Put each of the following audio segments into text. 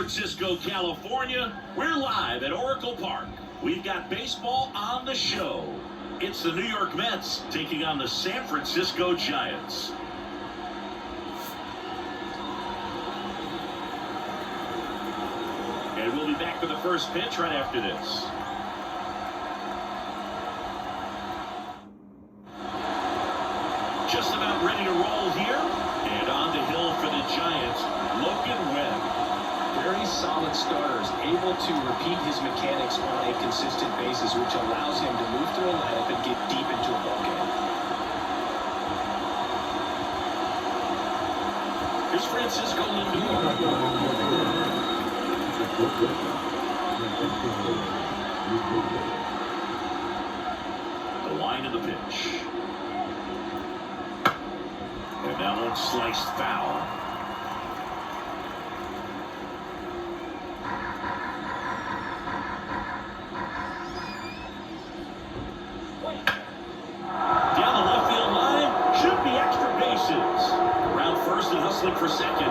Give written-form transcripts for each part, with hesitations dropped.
Francisco, California. We're live at Oracle Park. We've got baseball on the show. It's the New York Mets taking on the San Francisco Giants. And we'll be back for the first pitch right after this. Just about ready to roll here. And on the hill for the Giants, Logan Webb. Very solid starters, able to repeat his mechanics on a consistent basis, which allows him to move through a lineup and get deep into a ball game. Here's Francisco Lindor. The line of the pitch. And that one sliced foul. Down the left field line, should be extra bases. Around first and hustling for second.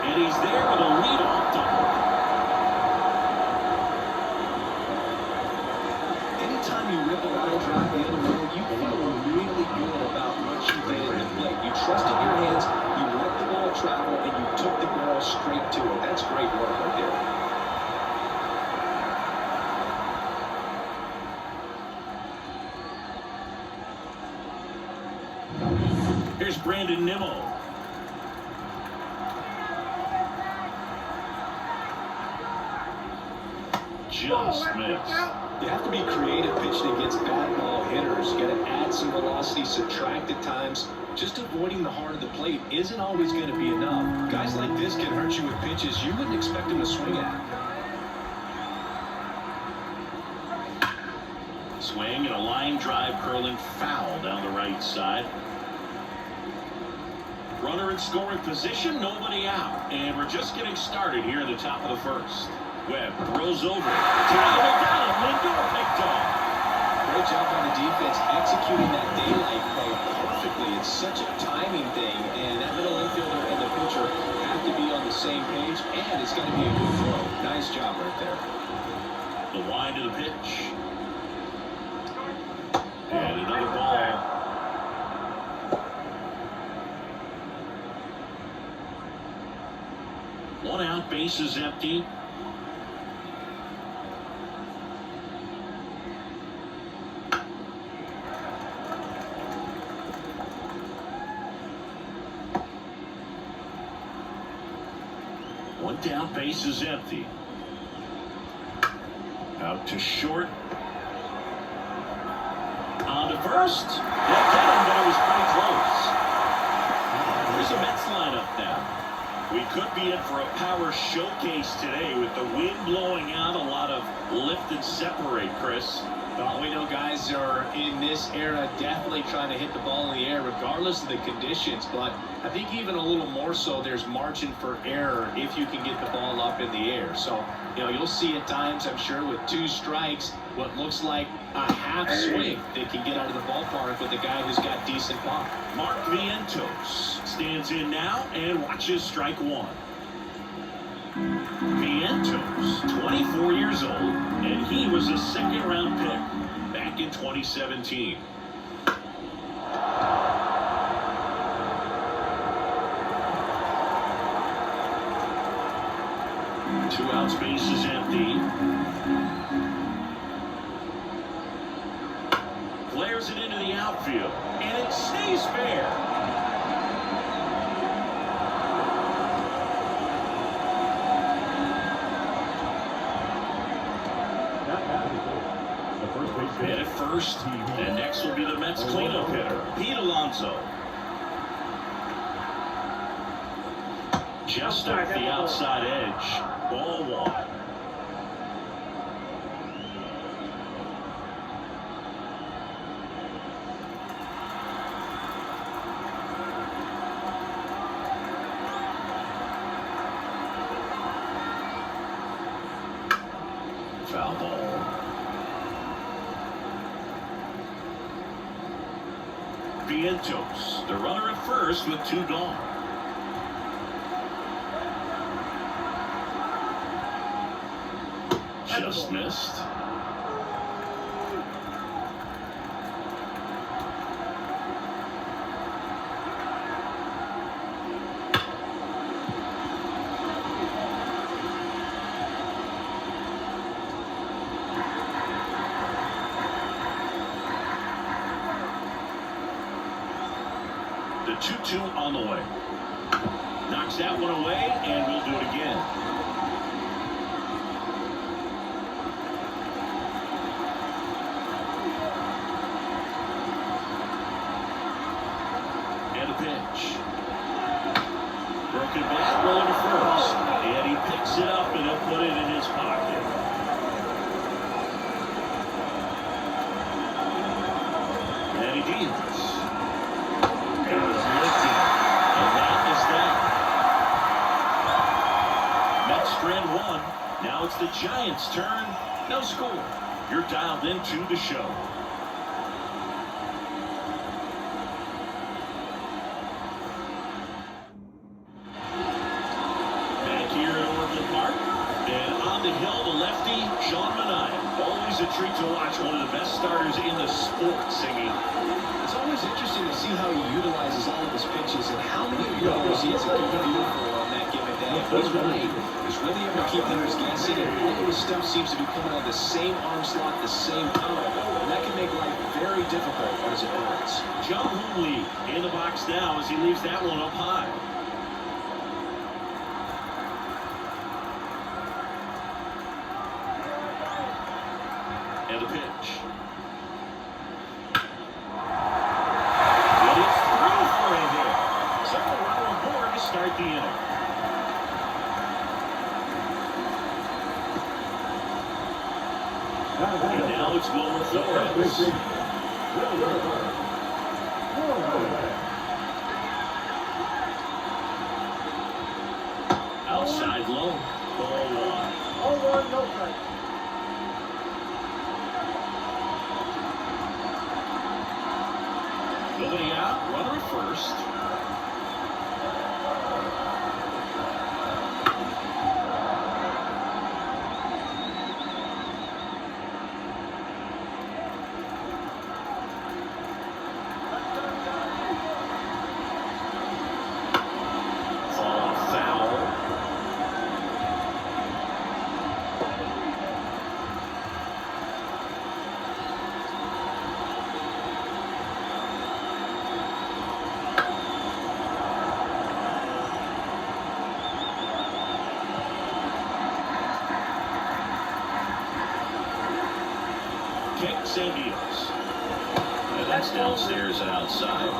And he's there with a leadoff double. Anytime you rip a line drive the other way, you feel really good about what you did at the plate. You trusted your hands, you let the ball travel, and you took the ball straight to it. That's great work right there. Here's Brandon Nimmo. Just missed. You have to be creative pitching against bad ball hitters. You got to add some velocity, subtract at times. Just avoiding the heart of the plate isn't always going to be enough. Guys like this can hurt you with pitches you wouldn't expect them to swing at. Swing and a line drive curling foul down the right side. Runner in scoring position, nobody out. And we're just getting started here in the top of the first. Webb throws over. Travel down. Lindor picked off. Great job by the defense executing that daylight play perfectly. It's such a timing thing, and that middle infielder and the pitcher have to be on the same page, and it's going to be a good throw. Nice job right there. The line to the pitch. And another ball. One out, base is empty. One down, base is empty. Out to short. On to first. That got him, but it was pretty close. There's a Mets lineup now. We could be in for a power showcase today with the wind blowing out, a lot of lift and separate, Chris. Well, we know guys are in this era definitely trying to hit the ball in the air regardless of the conditions, but I think even a little more so there's margin for error if you can get the ball up in the air. So, you'll see at times, I'm sure, with two strikes, what looks like a half swing they can get out of the ballpark with a guy who's got decent pop. Mark Vientos stands in now and watches strike one. Vientos, 24 years old, and he was a second-round pick back in 2017. Two outs, base is empty. Flares it into the outfield, and it stays fair. Hit at first, and next will be the Mets cleanup hitter, Pete Alonso. Just off the outside edge, ball one. Foul ball. Vientos, the runner at first with two gone. just missed. The 2-2 on the way. Knocks that one away, and we'll do it again. And a pitch. Broken bat, rolling to first. And he picks it up, and he'll put it in his pocket. And he deals. Strand one. Now it's the Giants' turn. No score. You're dialed into the show. Back here at Oracle Park. And on the hill, the lefty, Sean Manaea. Always a treat to watch one of the best starters in the sport singing. It's always interesting to see how he utilizes all of his pitches and how many numbers he has a good feel for on that given day. He's right. He's really able to keep hitters guessing, and all of his stuff seems to be coming on the same arm slot, the same power, and that can make life very difficult for his opponents. John Hooley in the box now as he leaves that one up high. And the pitch. And it's through for a hit. Second run on board to start the inning. And now it's Wilmer Flores. Outside low. Ball one. 0-1, no strike. Nobody out. Runner at first. Kicks and deals. And that's downstairs and outside.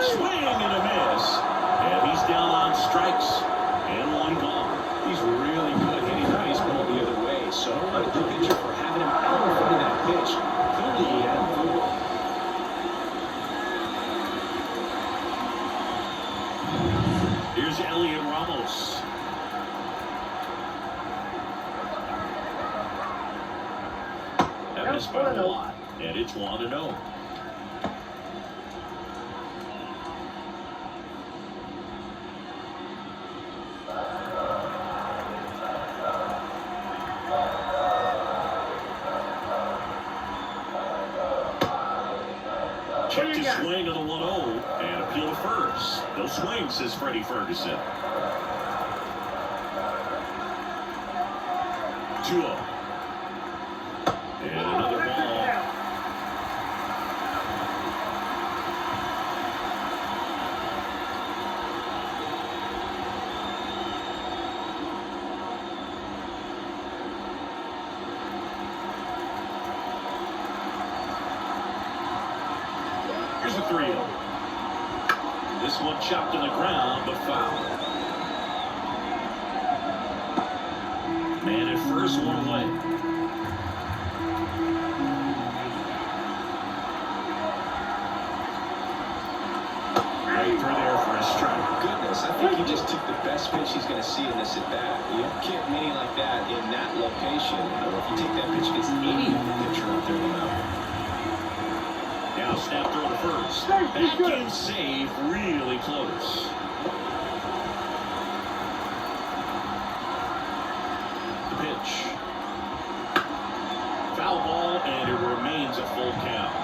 Swing and a miss. And he's down on strikes. And one gone. He's really good hitting the baseball the other way, so I don't like the pitcher for having him out in front of that pitch. Clearly he had him fooled. Here's Elliot Ramos. That missed by a lot, and it's 1-0. Check to swing on the 1-0 and appeal to first. No swing, says Freddie Ferguson. 2-0. And another ball. Here's a 3-0. This one chopped in the ground, but foul. Man at first, one away. Right through there for a strike. Goodness, I think he just took the best pitch he's going to see in this at-bat. You don't get many like that in that location. If you take that pitch against any pitcher out there in the mound. Now Now snap throw to first. Back in save, really close. The pitch. Foul ball, and it remains a full count.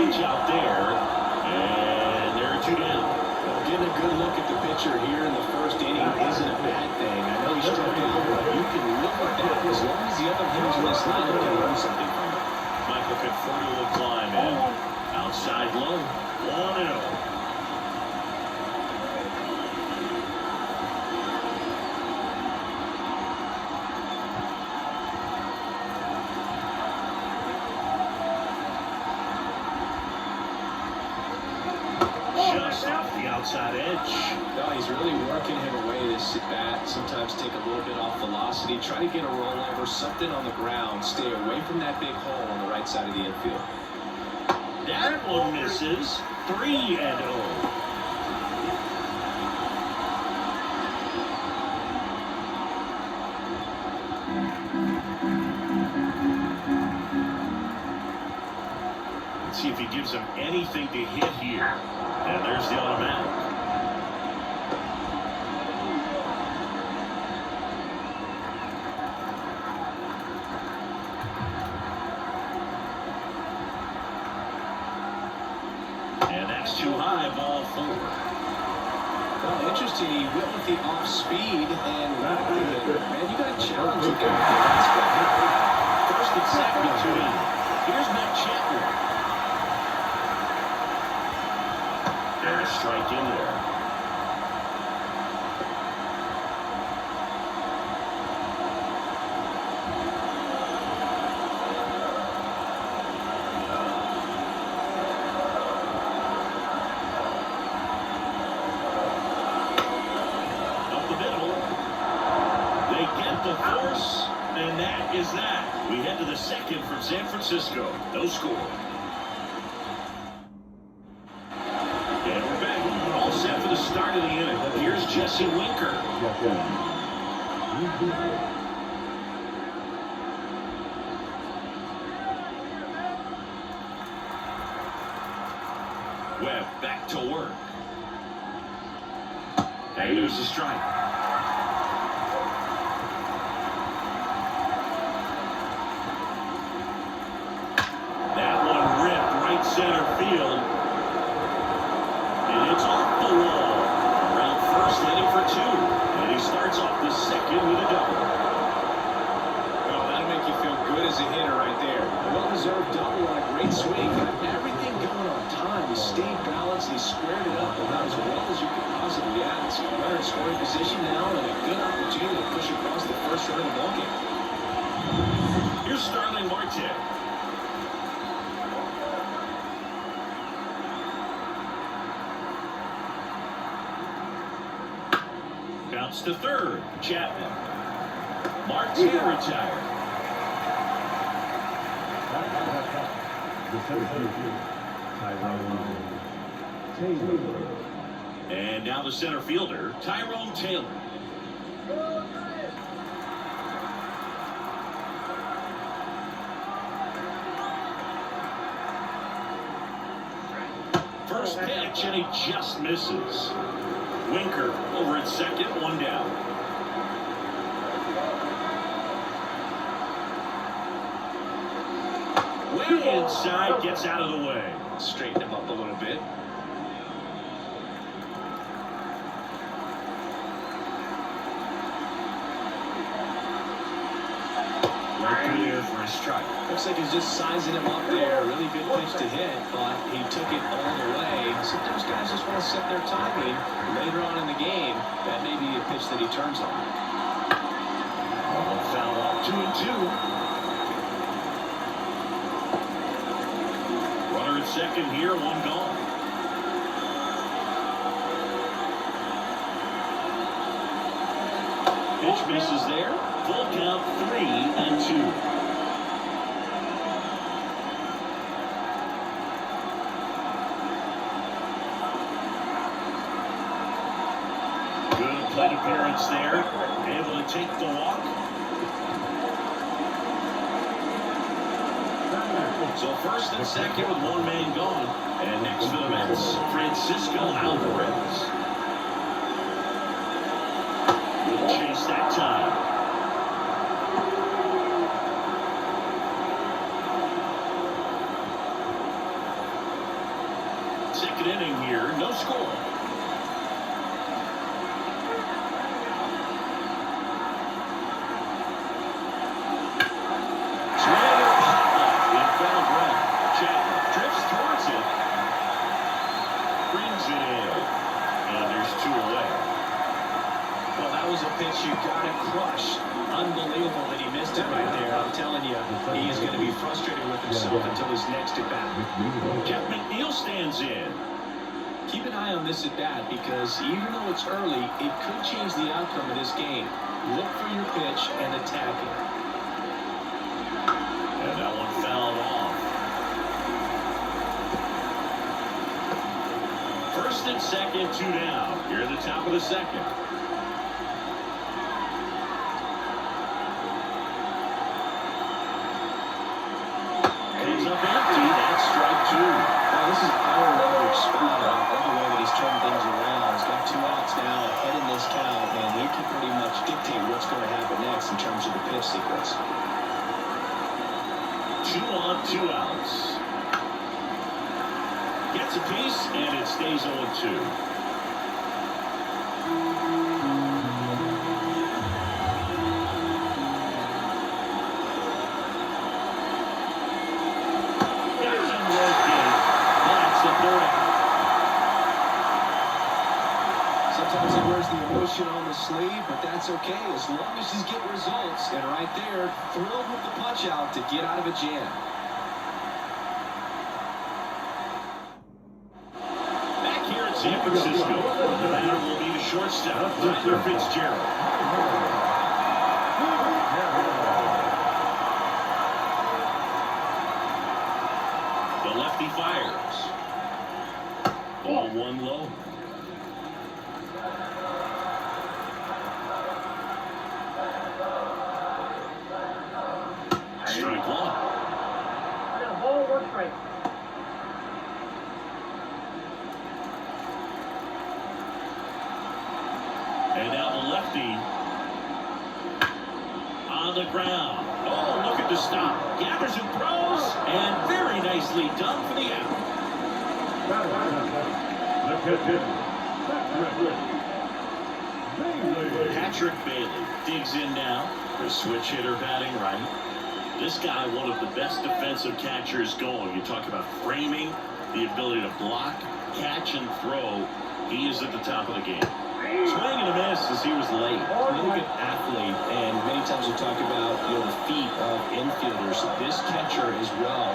Out there, and there are 2 down. Well, getting a good look at the pitcher here in the first inning isn't a bad thing. I know he struck out, but you can look at that as long as the other hitters in this lineup can learn something from it. Michael Conforto will climb in. Outside low, 1-0. Off the outside edge. No, he's really working him away this at bat. Sometimes take a little bit off velocity. Try to get a rollover, something on the ground. Stay away from that big hole on the right side of the infield. That one misses. 3-0. Let's see if he gives him anything to hit here. And there's the automatic. And that's too high, ball 4. Well, interesting. He went with the off speed and not good. Man, you got to challenge the guy. First and second, 2 down. Here's Matt Chapman. There's a strike in there. Up the middle. They get the force, and that is that. We head to the second from San Francisco. No score. The start of the inning. Here's Jesse Winker. Webb back to work. And there's a strike. That one ripped right center field. And it's off the wall. Around first, heading for 2. And he starts off the second with a double. Well, that'll make you feel good as a hitter right there. A well-deserved double on a great swing. Got everything going on time. He stayed balanced. He squared it up about as well as you could possibly ask. Runner in scoring position now and a good opportunity to push across the first run of the ballgame. Here's Starling Marte. Bounce to third. Chapman. Marte retired. And now the center fielder, Tyrone Taylor. First pitch, and he just misses. Winker over at second, 1 down. Way inside, gets out of the way. Straighten him up a little bit. Right through there for a strike. Looks like he's just sizing him up there. Really good pitch to hit, but he took it all the way. Sometimes guys just want to set their timing. Later on in the game, that may be a pitch that he turns on. Foul off 2-2. Runner at second here, 1 gone. Pitch misses there. Full count, 3-2. defense there, able to take the walk. So first and second with one man gone. And next for the Mets, Francisco Alvarez. Will chase that time. Second inning here, no score. Pitch you gotta crush. Unbelievable that he missed it right there. I'm telling you, he is going to be frustrated with himself until his next at bat. Jeff McNeil stands in. Keep an eye on this at bat because even though it's early, it could change the outcome of this game. Look for your pitch and attack it. And that one fouled off. First and second, 2 down. Here at the top of the second. This is our leverage spot. I love the way that he's turned things around. He's got 2 outs now ahead in this count, and he can pretty much dictate what's going to happen next in terms of the pitch sequence. 2 on, 2 outs. Gets a piece, and it stays 0-2. Sometimes he wears the emotion on the sleeve, but that's okay as long as he's getting results. And right there, thrilled with the punch out to get out of a jam. Back here in San Francisco, the batter will be the shortstop, Tyler Fitzgerald. The lefty fires. Ball 1 low. Strike 1. Ball 1 strike. And now the lefty on the ground. Oh, look at the stop. Gathers and throws, and very nicely done for the out. Patrick Bailey digs in now. The switch hitter batting right. This guy, one of the best defensive catchers going. You talk about framing, the ability to block, catch, and throw. He is at the top of the game. Swing and a miss as he was late. Really good athlete, and many times we talk about the feet of infielders. This catcher as well,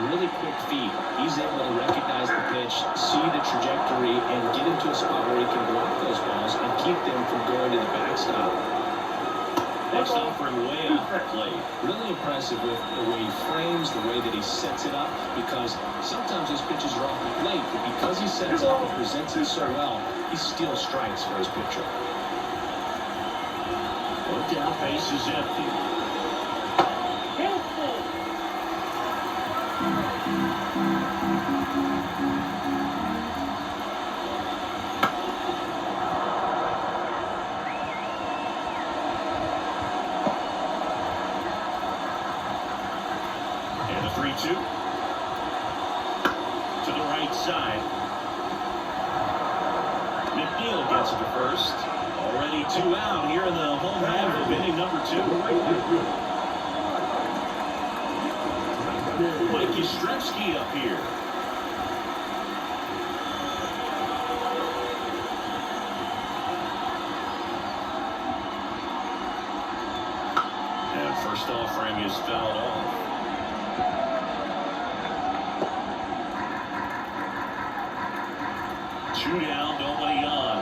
really quick feet. He's able to recognize the pitch, see the trajectory, and get into a spot where he can block those balls and keep them from going to the backstop. Next offering way off the plate. Really impressive with the way he frames, the way that he sets it up, because sometimes his pitches are off the plate, but because he sets it up and presents it so well, he still strikes for his pitcher. One down, base is empty. And the 3-2 to the right side. McNeil gets it to first. Already 2 out here in the home half of inning number 2. Mike Yastrzemski up here. And first offering is fouled off. Two down, nobody on.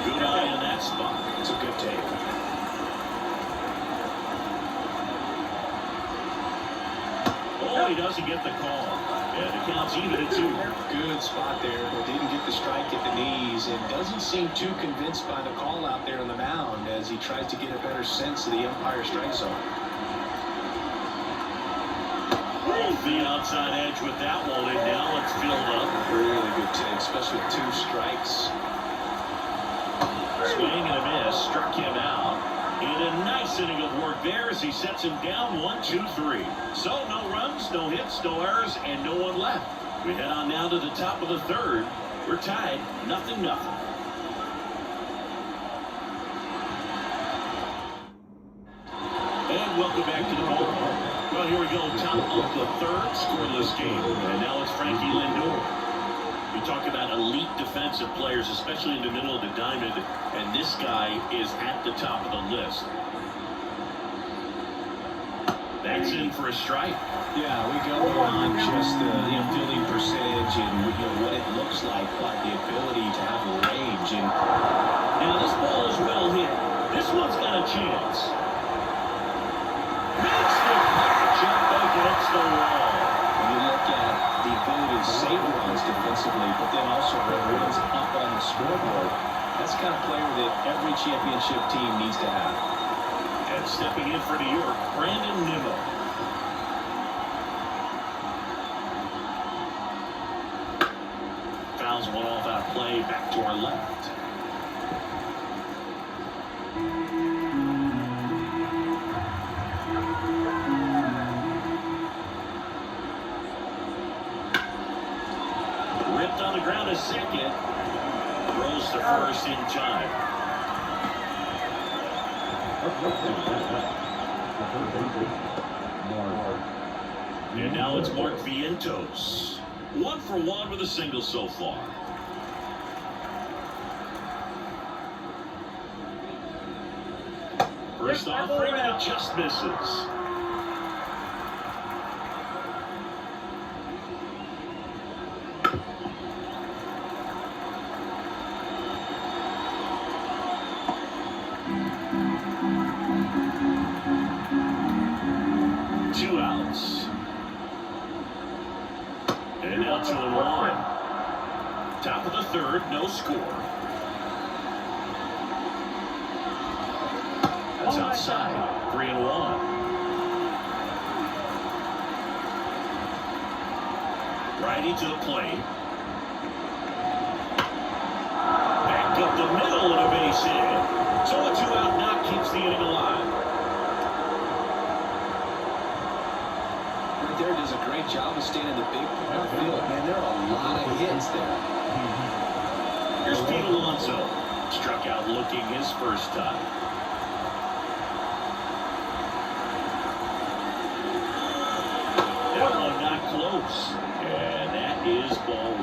Good eye in that spot. It's a good take. Oh, he doesn't get the call. And the count's even at 2. Good spot there, but didn't get the strike at the knees, and doesn't seem too convinced by the call out there on the mound as he tries to get a better sense of the umpire strike zone. The outside edge with that one, and now it's filled up. Really good take, especially with 2 strikes. Swing and a miss, struck him out. And a nice inning of work there as he sets him down 1, 2, 3. So no runs, no hits, no errors, and no one left. We head on now to the top of the 3rd. We're tied, 0-0. And welcome back to the ballpark. Well, here we go, top of the 3rd, scoreless game. And now it's Frankie Lindor. We talk about elite defensive players, especially in the middle of the diamond, and this guy is at the top of the list. That's in for a strike. Yeah, we go beyond just the fielding percentage and what it looks like, but the ability to have range. And now this ball is well hit. This one's got a chance. Makes the catch up against the wall. When you look at the ability to save runs defensively, but then also bring runs up on the scoreboard, that's the kind of player that every championship team needs to have. And stepping in for New York, Brandon Nimmo. Fouls one off out of play, back to our left. Ripped on the ground a second. Throws to first in time. And now it's Mark Vientos. 1 for 1 with a single so far. First offering, and it just misses. And now 2-1. Top of the 3rd, no score. That's outside. 3-1. Righty to the plate. Back up the middle and a base hit. So a 2-out knock keeps the inning alive. There does a great job of staying in the big part of the field. Man, there are a lot of hits there. Here's Pete Alonso. Struck out looking his first time. That one not close. And that is ball 1.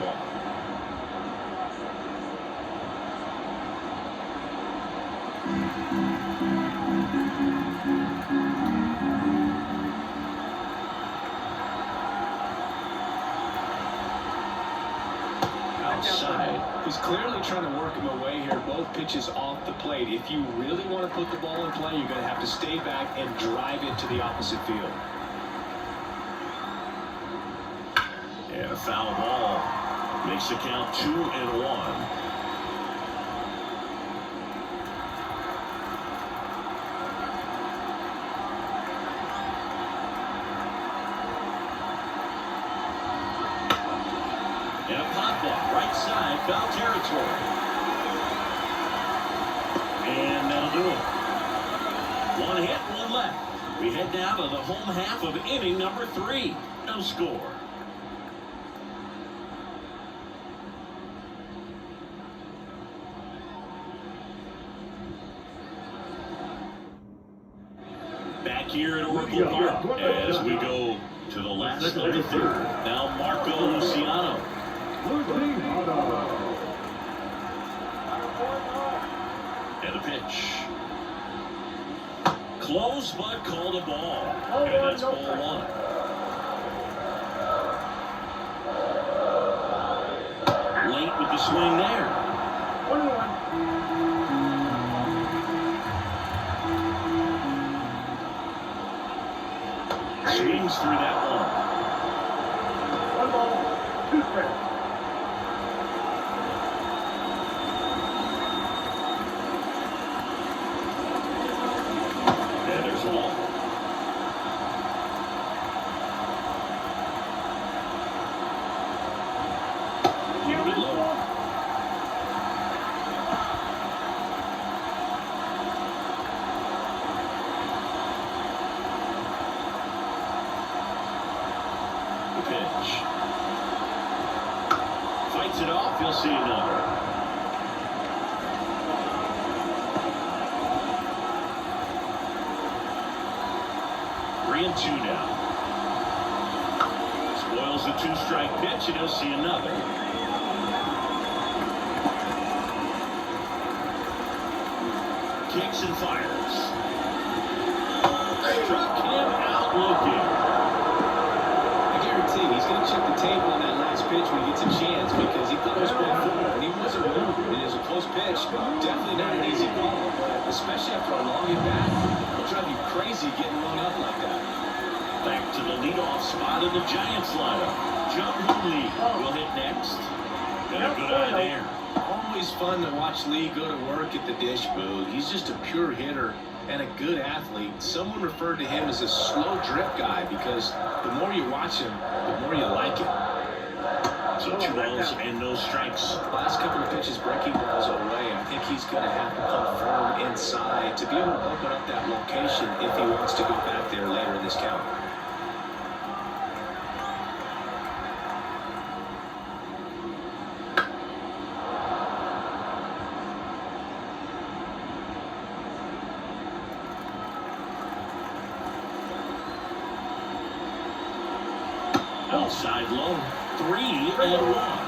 Outside. He's clearly trying to work him away here. Both pitches off the plate. If you really want to put the ball in play, you're going to have to stay back and drive it to the opposite field. And a foul ball makes the count 2-1. And a pop-up, right side, foul territory. And that'll do it. 1 hit, 1 left. We head down to the home half of inning number 3. No score. Back here at Oracle Park as we go to the last of the 3rd. Now Marco Luciano. And a pitch. Close, but called a ball. And that's ball 1. Late with the swing there. 1-1. Swings through that one. see another. 3-2 now. Spoils the 2-strike pitch, and he'll see another. Kicks and fires. Struck him out looking. I guarantee he's going to check the tape on that last pitch when he gets a chance, because he thought it was going forward and he wasn't moving. It is a close pitch. Definitely not an easy call, but especially after a long at bat, it'll drive you crazy getting run up like that. Back to the leadoff spot of the Giants lineup. John Lee will hit next. Got a good eye there. Always fun to watch Lee go to work at the dish booth. He's just a pure hitter and a good athlete. Someone referred to him as a slow drip guy because the more you watch him, the more you like him. So 2 balls and no strikes. Last couple of pitches breaking balls away. I think he's going to have to come firm inside to be able to open up that location if he wants to go back there later in this count. Outside low, 3-1.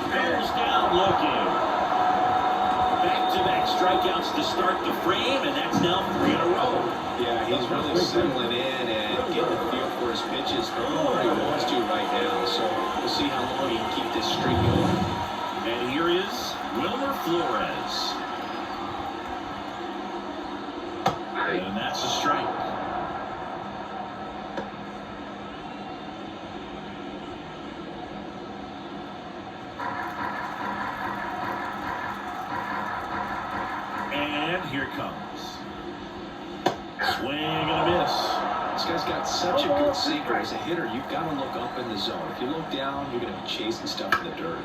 Bears down looking. Back-to-back strikeouts to start the frame, and that's now 3 in a row. Yeah, he's really settling in and getting a feel for his pitches where he wants to right now. So we'll see how long he can keep this streak going. And here is Wilmer Flores. And that's a strike. And here it comes. Swing and a miss. This guy's got such a good sinker. As a hitter, you've got to look up in the zone. If you look down, you're going to be chasing stuff in the dirt.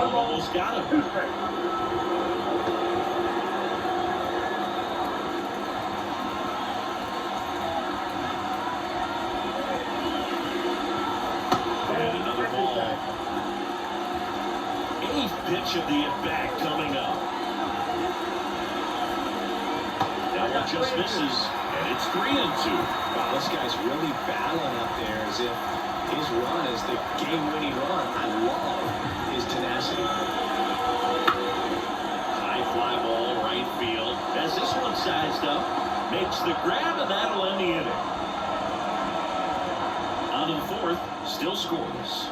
Almost got him. And another ball. 8th pitch of the at-bat coming up. That one just misses, and it's 3-2. Wow, this guy's really battling up there as if his run is the game-winning run. I love his tenacity. High fly ball, right field. As this one sized up, makes the grab, and that'll end the inning. On to the 4th, still scoreless.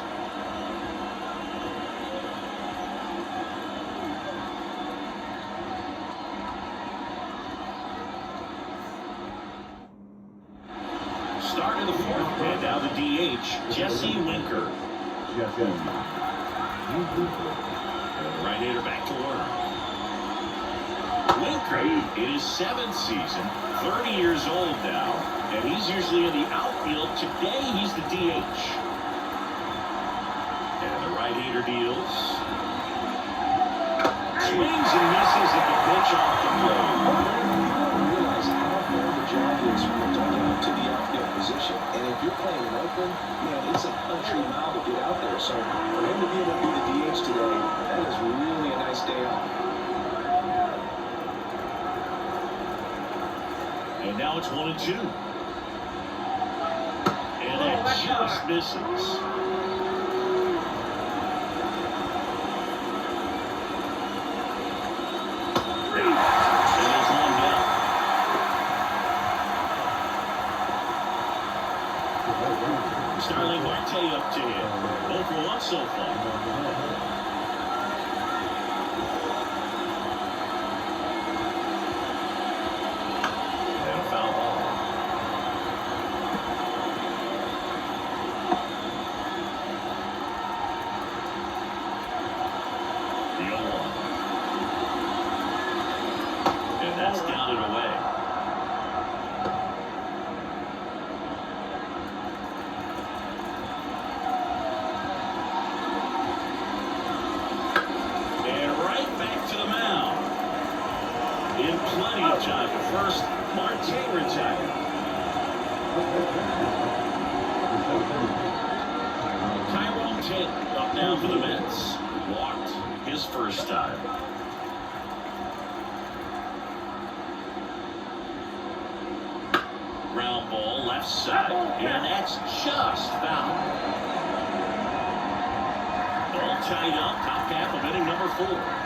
Start of the 4th, and now the DH, Jesse Winker. Right-hander back to work. Winker in his 7th season, 30 years old now, and he's usually in the outfield. Today, he's the DH. And the right-hander deals. Swings and misses at the pitch off the plate. Realize how hard the job is when you're talking out to the outfield position. And if you're playing in Oakland, man, it's a country mile to get out there. So for him to be able to be the DH today, that is really a nice day off. And now it's 1-2. And that just misses. In plenty of time to first, Marte retired. Tyrone Taylor up now for the Mets. Walked his first time. Ground ball left side, and that's just foul. Ball tied up, top half of inning number 4.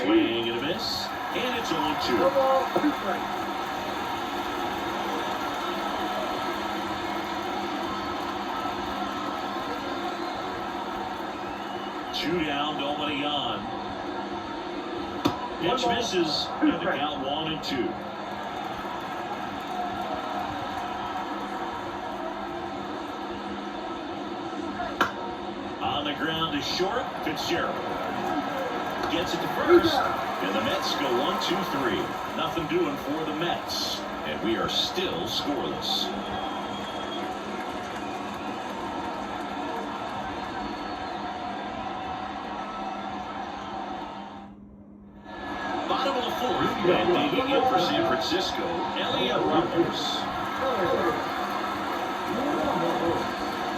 Swing and a miss, and it's 0-2. No ball, 2 strikes. Two down, nobody on. Pitch misses, and the count 1-2. On the ground to short, Fitzgerald gets it to first, and the Mets go 1-2-3. Nothing doing for the Mets, and we are still scoreless. Bottom of the 4th, and digging in for San Francisco, Elliot Ramos.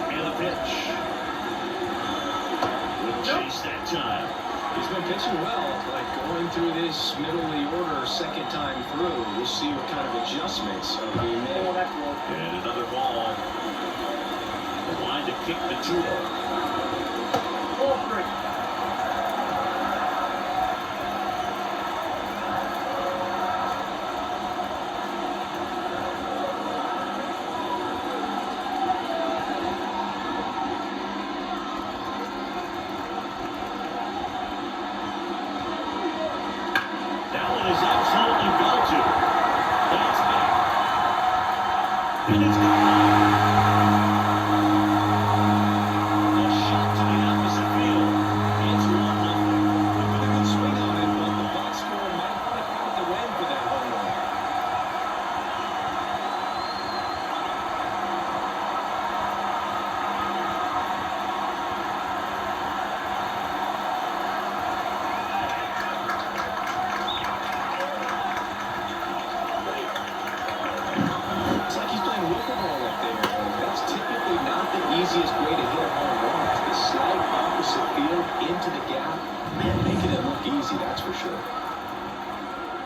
And the pitch. Wouldn't chase that time. He's been pitching well, but going through this middle of the order second time through, we'll see what kind of adjustments are being made. And another ball. The line to kick the 2-0. Ball 3. And it's gone. A shot to the opposite field. It's 1-0. A good swing on it, but the box score might not have got the win for that home run. It's like he's playing wiffle-ball up there. That's typically not the easiest way to hit a home run. The slight opposite field into the gap, man, making it look easy, that's for sure.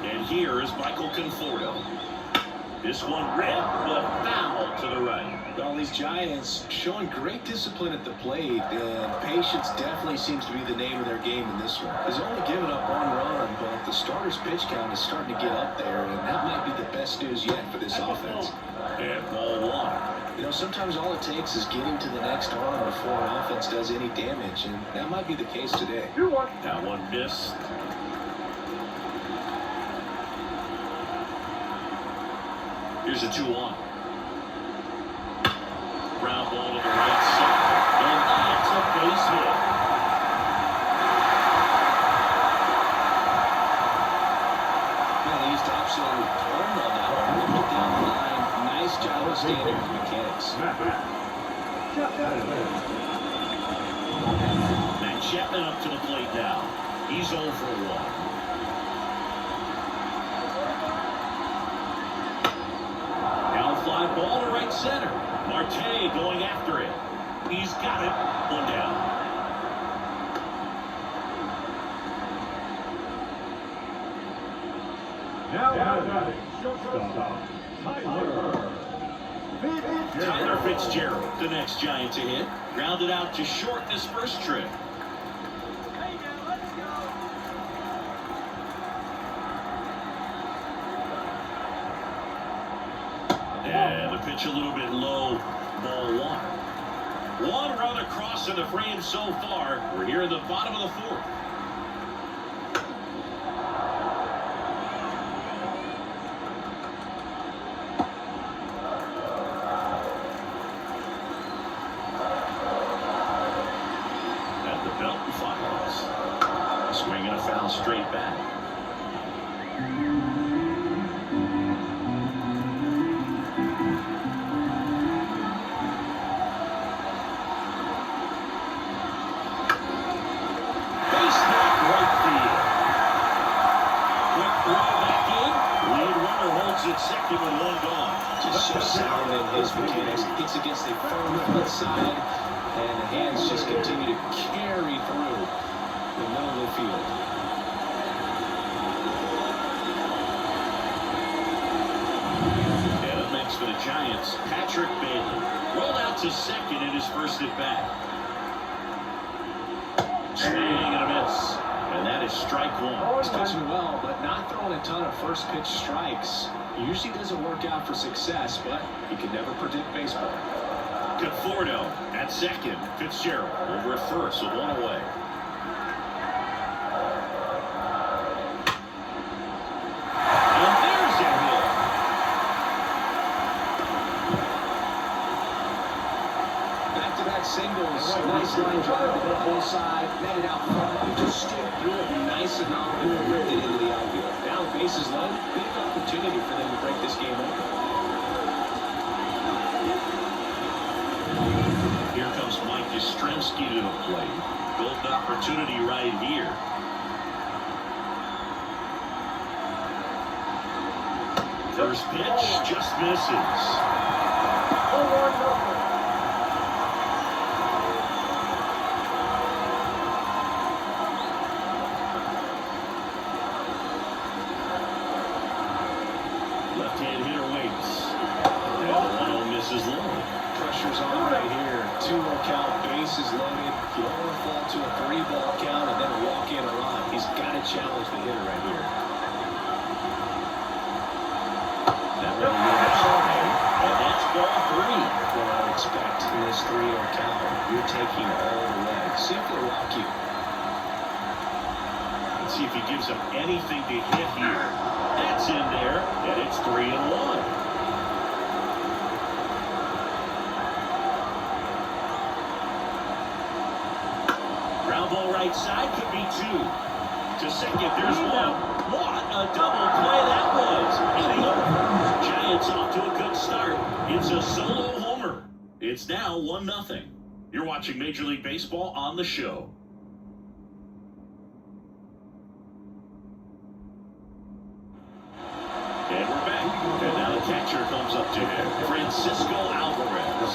And here is Michael Conforto. This one ripped, but foul to the right. Well, these Giants showing great discipline at the plate, and patience definitely seems to be the name of their game in this one. He's only given up 1 run, but the starter's pitch count is starting to get up there, and that might be the best news yet for this offense. And ball 1. You know, sometimes all it takes is getting to the next arm before an offense does any damage, and that might be the case today. 2-1. That one missed. Here's a 2-1. Ground ball to the right side. And that's a base hit. Well, he used to absolutely home on that one. Ripped it down the line. Nice job of standing with mechanics. Matt Chapman up to the plate now. He's 0 for 1. Fly ball to right center. Marte going after it. He's got it. 1 down. Tyler Fitzgerald, the next Giant to hit. Grounded out to short this first trip. And the pitch a little bit low, ball 1. 1 run across in the frame so far. We're here in the bottom of the 4th. At the belt and fires. Swing and a foul straight back. Base hit right field. side, and the hands just continue to carry through the middle of the field. And up next for the Giants, Patrick Bailey. Rolled out to second in his first at bat. Swing and a miss. And that is strike one. He's pitching well, but not throwing a ton of first pitch strikes. It usually doesn't work out for success, but you can never predict baseball. Conforto at second. Fitzgerald over at first with one away. And there's a hit. Back-to-back singles. Nice line drive to the whole side. Netted out front. He just stood through it nice enough and ripped it into the outfield. Now bases loaded. Big opportunity for them to break this game open. Here comes Mike Yastrzemski to the plate. Golden opportunity right here. First pitch just misses. 1-1. Left-hand hitter waits. And the 1-0 misses low. Pressure's on right here. 2-0 count, bases loaded. You don't want to fall to a 3-ball count and then walk in a run. He's got to challenge the hitter right here. That one moves away, and that's ball 3. What I would expect in this 3-0 count. You're taking all the legs. See if they'll walk you. Let's see if he gives them anything to hit here. That's in there, and it's 3-1. Ground ball right side could be 2. To second, there's 1. What a double play that was. Inning over. Giants off to a good start. It's a solo homer. It's now 1-0. You're watching Major League Baseball on the show. And we're back. And now the catcher comes up to him. Francisco Alvarez.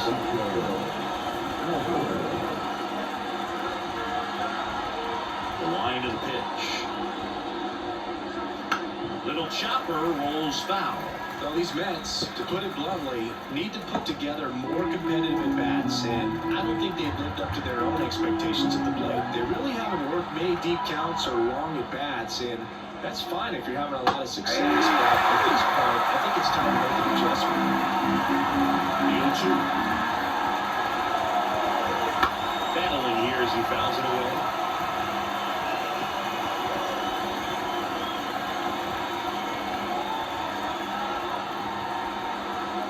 The line to the pitch. Little chopper rolls foul. Well, these Mets, to put it bluntly, need to put together more competitive at-bats, and I don't think they've lived up to their own expectations at the plate. They really haven't worked many deep counts or long at-bats, and that's fine if you're having a lot of success, but at this point, I think it's time to make an adjustment. The 0-2. Battling here as he fouls it away.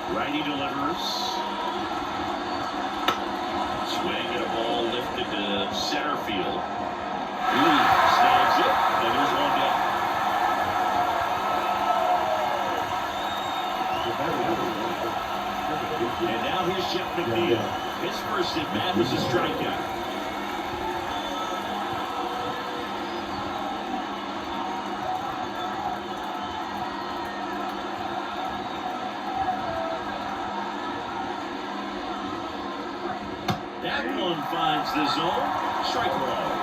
Righty delivers. Swing and a ball lifted to center field. Lee snags it, and there's one down. And now here's Jeff McNeil. His first at bat was a strikeout. That one finds the zone. Strike one.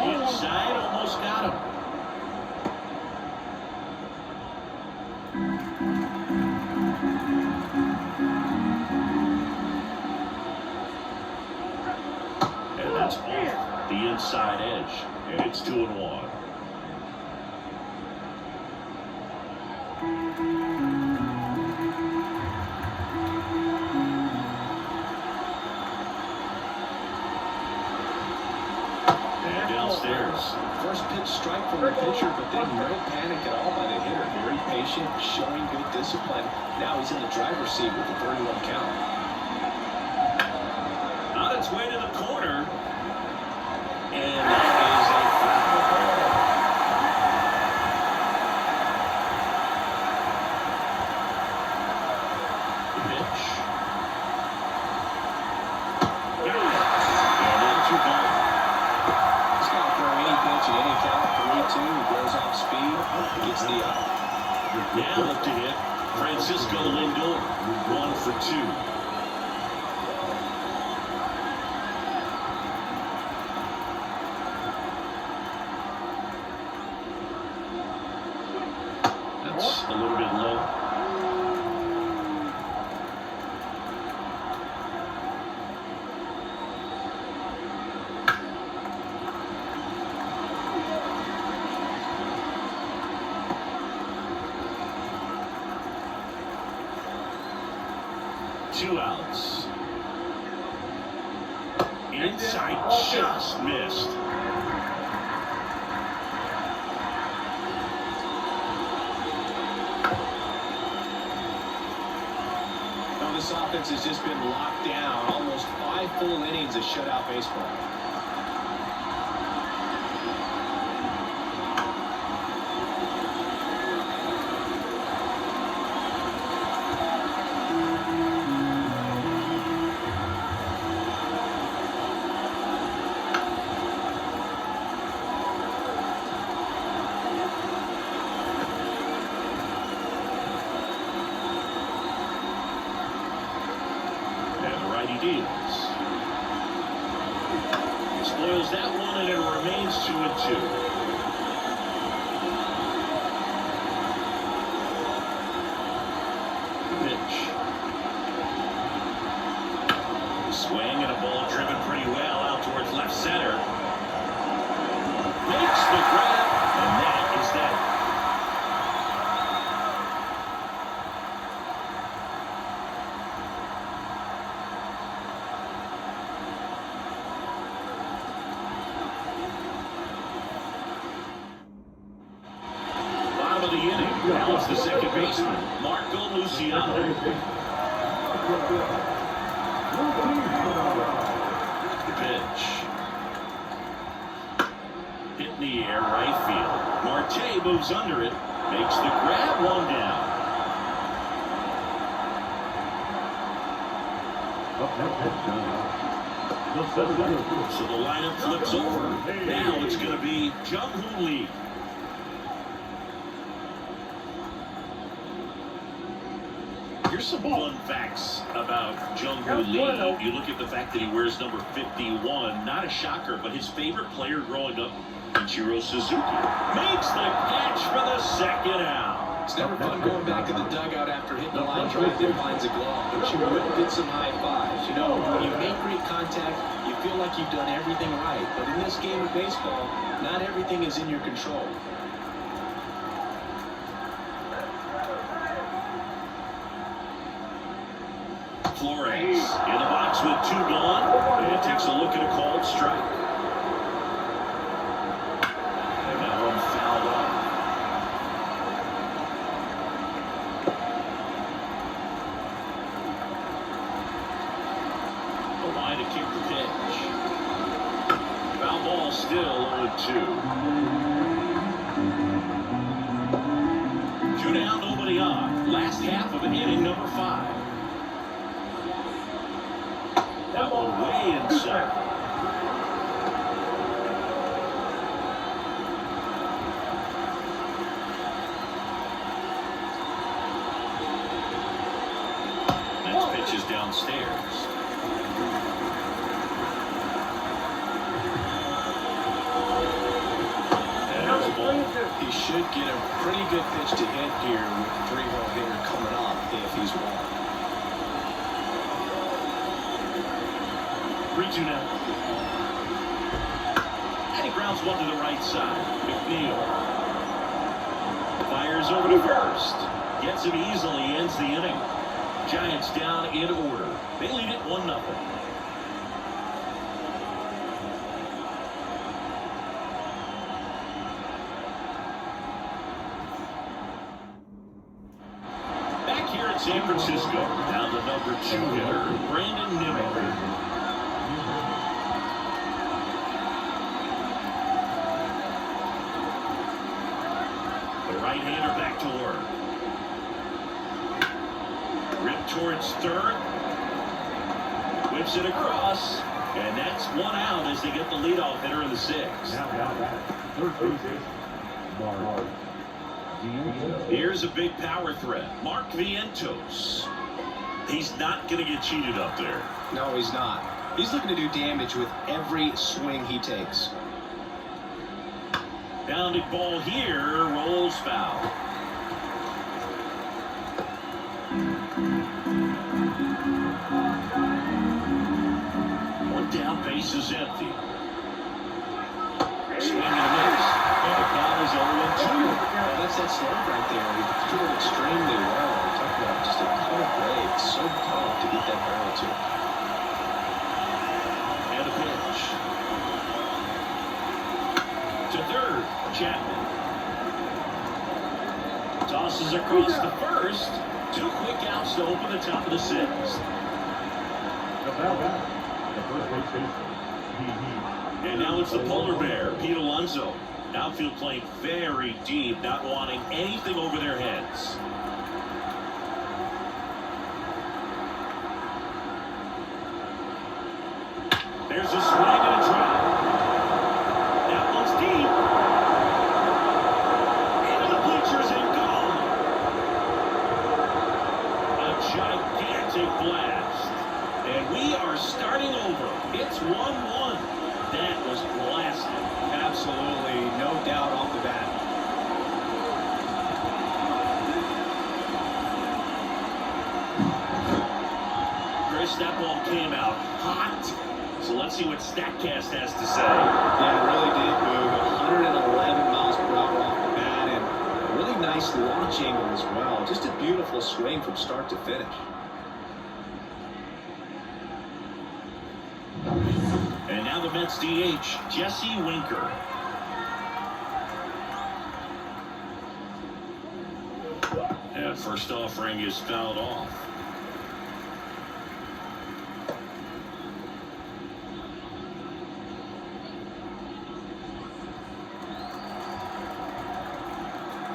Inside, almost got him. And that's off the inside edge. And it's 2-1. Downstairs. First pitch strike from the pitcher, but then no panic at all by the hitter. Very patient, showing good discipline. Now he's in the driver's seat with the 31 count. On its way to the corner. And that is a foul ball. The pitch. And that's your ball. He's got to throw any pitch at any count. 3-2. He goes off speed. now up to hit Francisco Lindor, 1 for 2. That's a little bit low. Two outs. Inside, just missed. Now this offense has just been locked down. Almost 5 full innings of shutout baseball. He deals. Spoils that one, and it remains 2-2. Pitch. Swing and a ball driven pretty well out towards left center. Makes the grab, and that is that. Of the inning. Now it's the second baseman, Marco Luciano. The pitch. Hit in the air, right field. Marte moves under it, makes the grab, one down. So the lineup flips over. Now it's going to be Jung-Hoo Lee. Here's some fun facts about Jung-Hoo Lee. You look at the fact that he wears number 51. Not a shocker, but his favorite player growing up, Ichiro Suzuki, makes the catch for the second out. It's never fun going back to the dugout after hitting a line drive that finds a glove, but you will get some high fives. You know, when you make great contact, you feel like you've done everything right. But in this game of baseball, not everything is in your control. Flores in the box with 2 gone, and takes a look at a called strike. And that one fouled off. The line to kick the pitch. Foul ball still 0-2. 2 down, nobody on. Last half of inning number 5. That one way inside. Next pitch is downstairs. And there's a ball. He should get a pretty good pitch to hit here with the 3-hole hitter coming up if he's walked. 3-2 now. And he grounds one to the right side. McNeil fires over to first. Gets him easily, ends the inning. Giants down in order. They lead it 1-0. Back here at San Francisco, down the number 2 hitter, Brandon Nimmo. Right-hander back to work. Ripped towards third. Whips it across. And that's 1 out as they get the leadoff hitter in the 6th. Here's a big power threat. Mark Vientos. He's not going to get cheated up there. No, he's not. He's looking to do damage with every swing he takes. Grounded ball here, rolls foul. One down, base is empty. Swing and a miss. And the count is 0-2. Well, that's that start right there. He threw it extremely well. We're talking about just a ton of play. It's so tough to get that barrel to. And a pitch. To third, Chapman. Tosses across the first. 2 quick outs to open the top of the 6th. And now it's the polar bear, Pete Alonso. Outfield playing very deep, not wanting anything over their heads. There's a swing and a drop. That one's deep. Into the bleachers and gone. A gigantic blast. And we are starting over. It's 1-1. That was blasted. Absolutely, no doubt off the bat. Chris, that ball came out hot. So let's see what StatCast has to say. Yeah, it really did move. 111 miles per hour off the bat, and a really nice launch angle as well. Just a beautiful swing from start to finish. And now the Mets DH, Jesse Winker. And first offering is fouled off.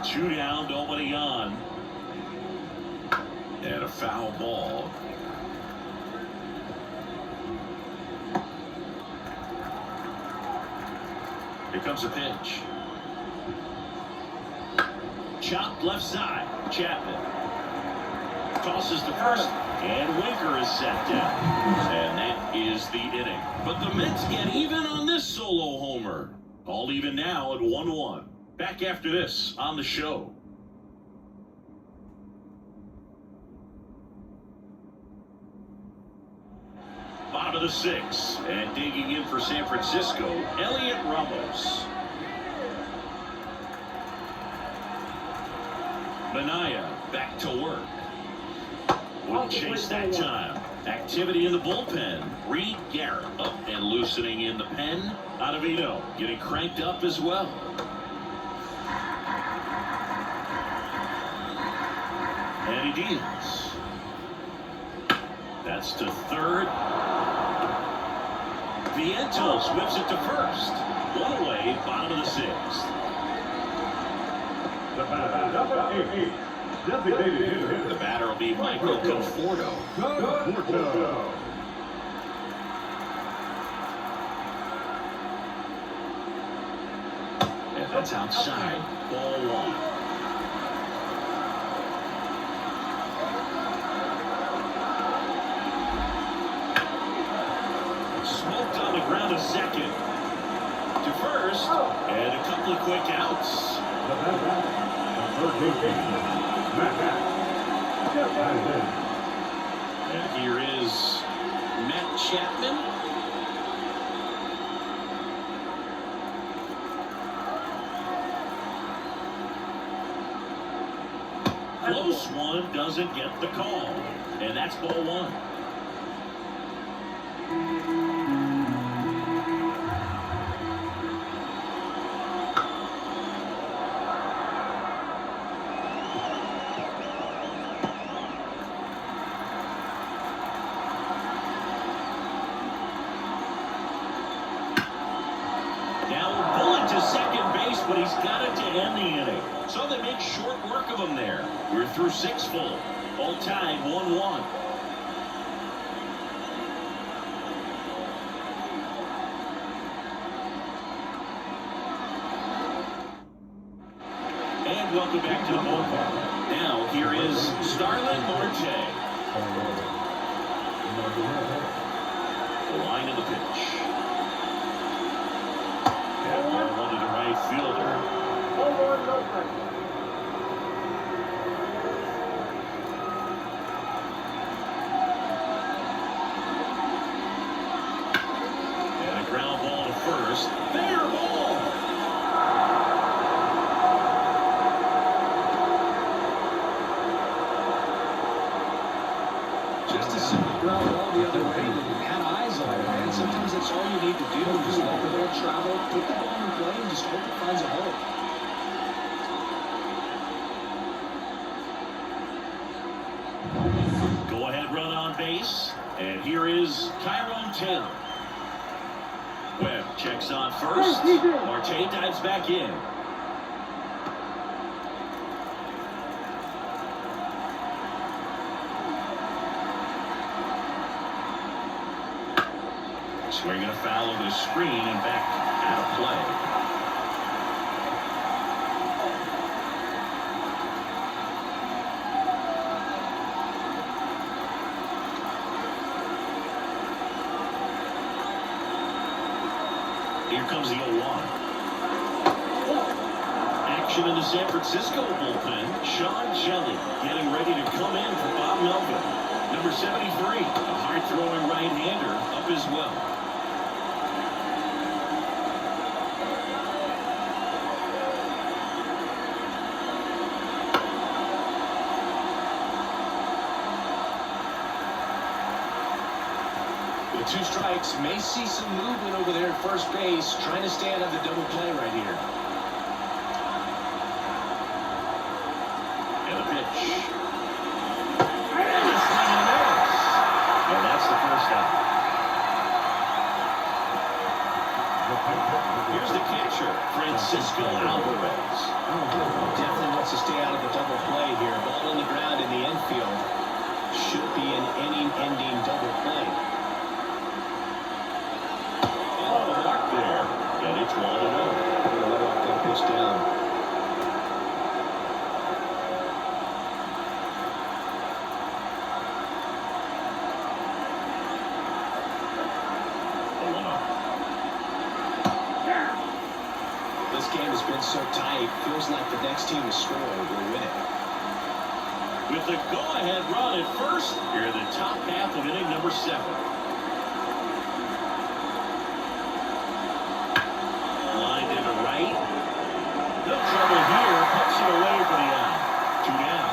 Two down, nobody on. And a foul ball. Here comes a pitch. Chopped left side. Chapman tosses the first, and Winker is set down. And that is the inning. But the Mets get even on this solo homer. All even now at 1-1. Back after this on the show. Bottom of the 6th, and digging in for San Francisco, Elliot Ramos. Minaya back to work. Wouldn't chase that time. Activity in the bullpen. Reed Garrett up and loosening in the pen. Ottavino getting cranked up as well. And he deals. That's to third. Vientos whips it to first. One away, bottom of the 6th. The batter will be Michael Conforto. And that's outside. Ball 1. On the ground a second to first, and a couple of quick outs. And here is Matt Chapman. Close one, doesn't get the call, and that's ball 1. But he's got it to end the inning. So they make short work of him there. We're through 6 full. All tied 1-1. And Welcome back to the ballpark. Now, here is Starlin Marte. The line of the pitch. And one to the right fielder. And a ground ball to first. Fair ball. Just a simple ground ball the other way that had eyes on it, man. Sometimes that's all you need to do. Just let the ball travel, put the ball in play, and just hope it finds a hole. Go ahead run on base. And here is Tyrone Taylor. Webb checks on first. Marte dives back in. Swinging a foul over the screen and back out of play. Here comes the 0-1. Action in the San Francisco bullpen. Sean Shelley getting ready to come in for Bob Melvin. Number 73, a hard-throwing right-hander up as well. With 2 strikes, may see some movement over there at first base, trying to stay out of the double play right here. And the pitch. And a swing and a miss. And that's the first out. Here's the catcher, Francisco Alvarez. Definitely wants to stay out of the double play here. Ball on the ground in the infield. Should be an inning-ending double play. And it's 1-0. Let off that pitch down. This game has been so tight. Feels like the next team to score will win it. With the go-ahead run at first, here in the top half of inning number 7. No trouble here. Puts it away for the out. 2 down.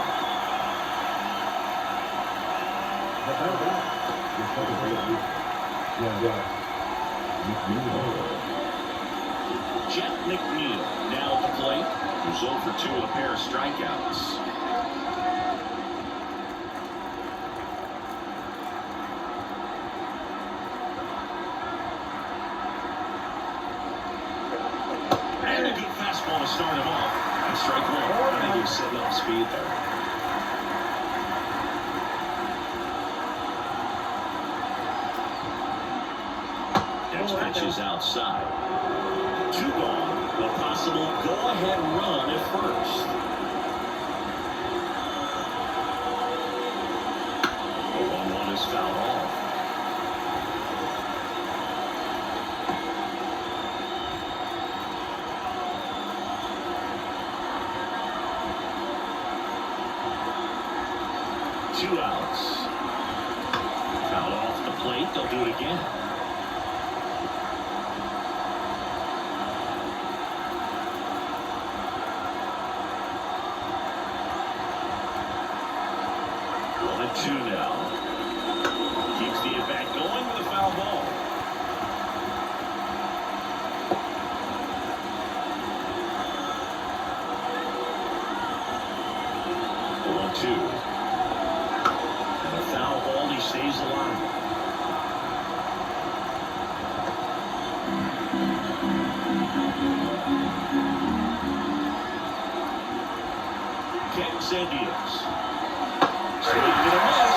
Jeff McNeil now at the plate. Who's 0 for 2 with a pair of strikeouts. And a good fastball to start him off. And strike 1. I think he was setting off speed there. Next pitch is outside. 2 gone. A possible go-ahead run at first. The 1-1 is fouled off. Two outs. Fouled off the plate. They'll do it again. One and 2 now. Keeps the at-bat going with a foul ball. The 1-2. And a foul ball. He stays alive. Ken Sandias. Swing and a miss.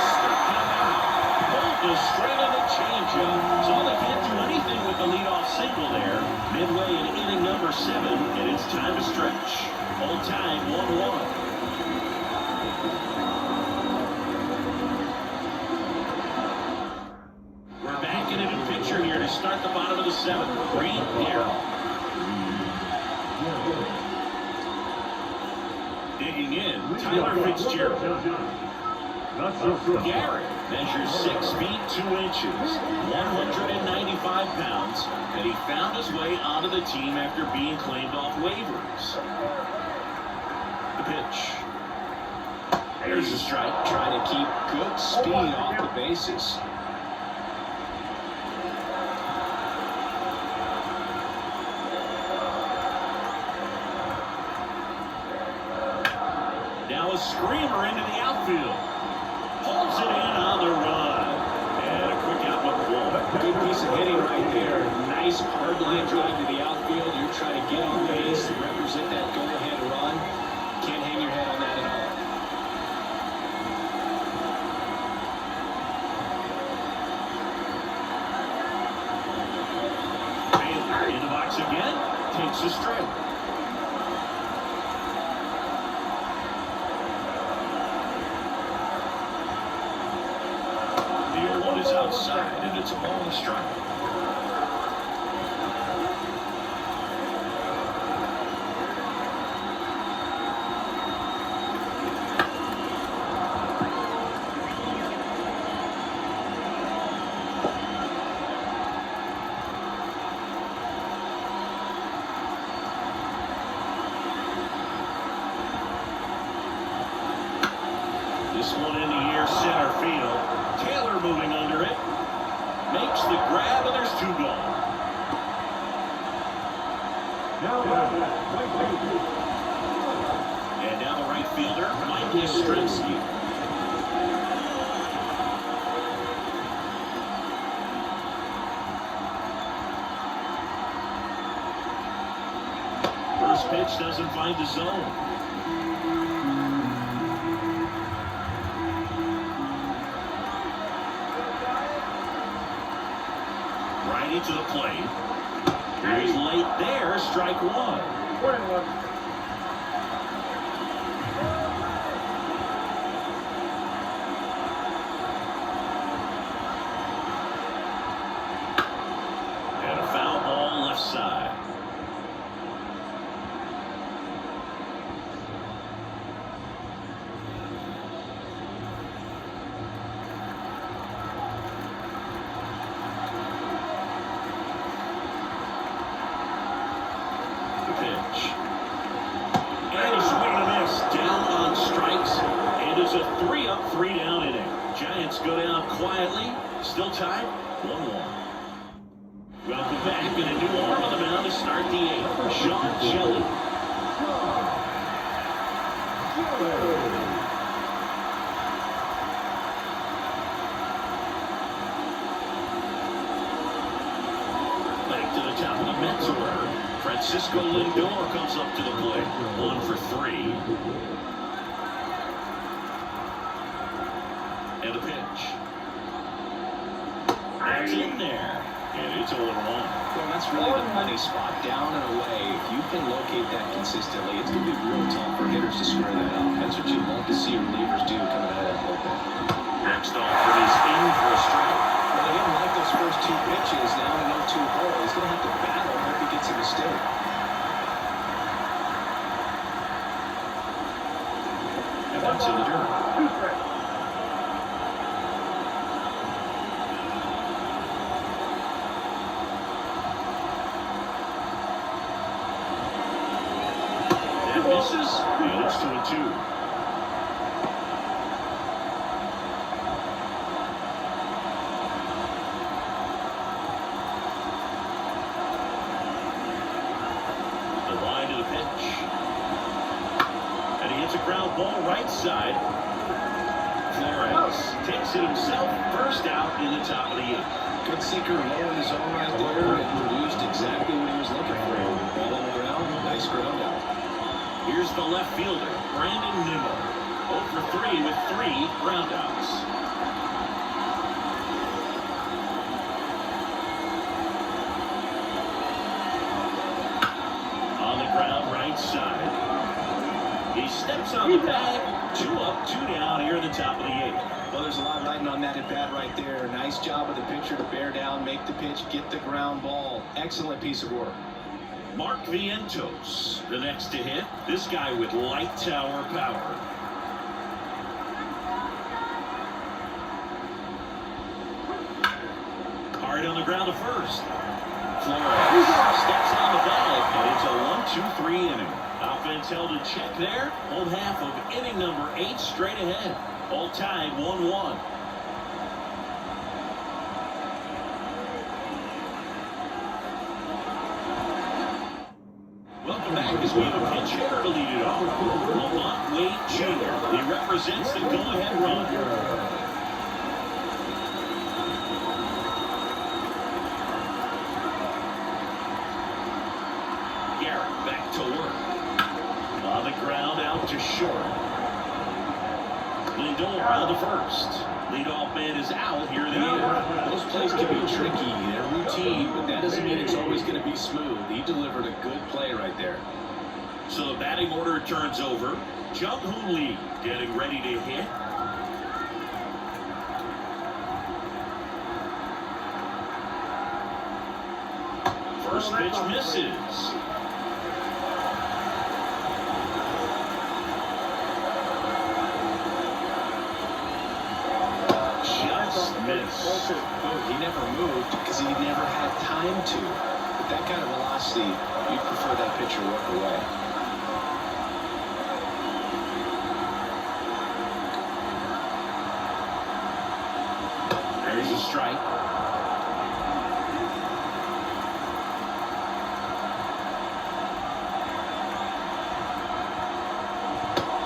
Hold the straight on the changeup. So they can't do anything with the leadoff single there, midway in inning number 7, and it's time to stretch. All time 1-1. We're back in a new pitcher here to start the bottom of the 7th. Green arrow. Digging in, Tyler Fitzgerald. Garrett measures 6 feet 2 inches, 195 pounds, and he found his way onto the team after being claimed off waivers. The pitch. There's a strike. Trying to keep good speed off the bases. Now a screamer into the outfield. Pulls it in on the run. And a quick out with the wall. Good piece of hitting right there. Nice hard line drive to the outfield. You're trying to get on base and represent that go-ahead run. Can't hang your head on that at all. Baylor in the box again. Takes a strike. Is outside, and it's a ball and strike. This one in the air, center field. Taylor moving under it. Makes the grab, and there's 2 gone. And now the right fielder, Mike Yastrzemski. First pitch doesn't find the zone. Righty to the plate. He's late there, strike 1. 21. And a foul ball left side. Pitch. And a swing and a miss. Down on strikes. And it's a 3-up, 3-down inning. Giants go down quietly. Still tied 1-1. Welcome back. And a new arm on the mound to start the 8th. Sean Shelley. Back to the top of the Mets order. Francisco Lindor comes up to the plate. 1 for 3. And the pitch. That's in there. And it's 0-1. Well, that's really the money spot, down and away. If you can locate that consistently, it's going to be real tough for hitters to square that up. That's what you love to see relievers do coming out of that bullpen. Next off is in for a strike. Well, they didn't like those first 2 pitches. Now in 0-2 hole, he's going to have to battle. Hope he gets a mistake. And that's in the dirt. 2 strikes. That misses, and it's 2-2. Ground ball right side. Flores takes it himself. First out in the top of the 8th. Good sinker low in the zone right there and produced exactly what he was looking for. Ball on the ground, nice ground out. Here's the left fielder, Brandon Nimmo. 0 for 3 with 3 groundouts. Strikes on the bag. 2 up, 2 down here in the top of the 8th. Well, there's a lot riding on that at bat right there. Nice job of the pitcher to bear down, make the pitch, get the ground ball. Excellent piece of work. Mark Vientos, the next to hit. This guy with light tower power. Hard on the ground to first. Flores steps on the bag, and it's a 1-2-3 inning. Offense held in check there. Home half of inning number 8 straight ahead. All tied 1-1. Welcome back as we have a pinch hitter to lead it off. Lamont Wade Jr. He represents the go-ahead run. Back to work. On the ground out to short. Lindor on to first. Leadoff man is out here in the inning. Those plays can be tricky. They're routine, but that doesn't mean it's always going to be smooth. He delivered a good play right there. So the batting order turns over. Jung-Hoo Lee getting ready to hit. First pitch misses. Miss. Oh, he never moved because he never had time to. With that kind of velocity, you'd prefer that pitcher work away. There's a strike.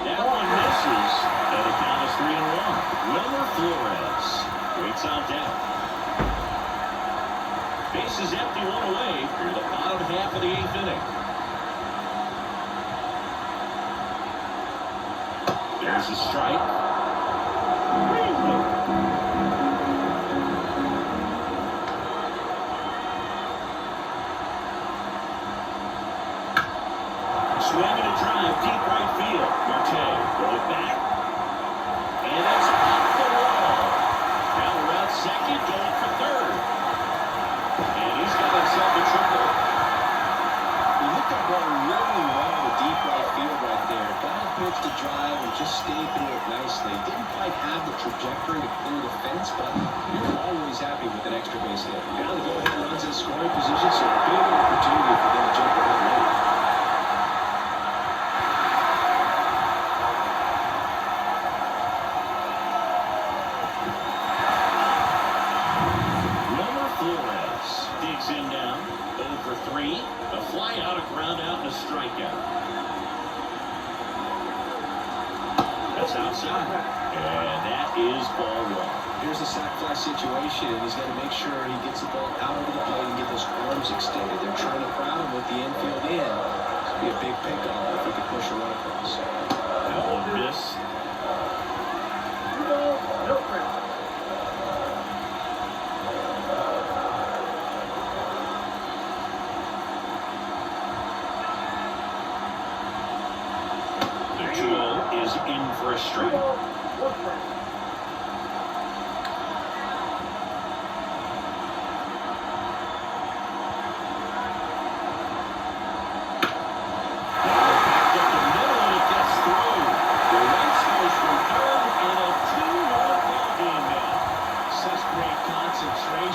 That one misses, and the count is 3-1. Wilmer Flores waits on down. Base is empty, 1 away through the bottom half of the 8th inning. There's a strike. Swinging a drive, deep right field. Marte going back. And it's off the wall. Now around second, going for third. And he's got himself a triple. He hit that ball really well to deep right field right there. Got a pitch to drive and just stayed through it nicely. Didn't quite have the trajectory to clear the fence, but you're always happy with an extra base hit. Now the go-ahead runs in scoring position, so a big opportunity for them to jump ahead late. Him down, 0 for 3, a fly out, a ground out, and a strikeout. That's outside, and that is ball 1. Here's a sac fly situation, and he's got to make sure he gets the ball out over the plate and get those arms extended. They're trying to crowd him with the infield in. It's be a big pickup if he can push a run across. That one missed. No pressure. Is in for a strike.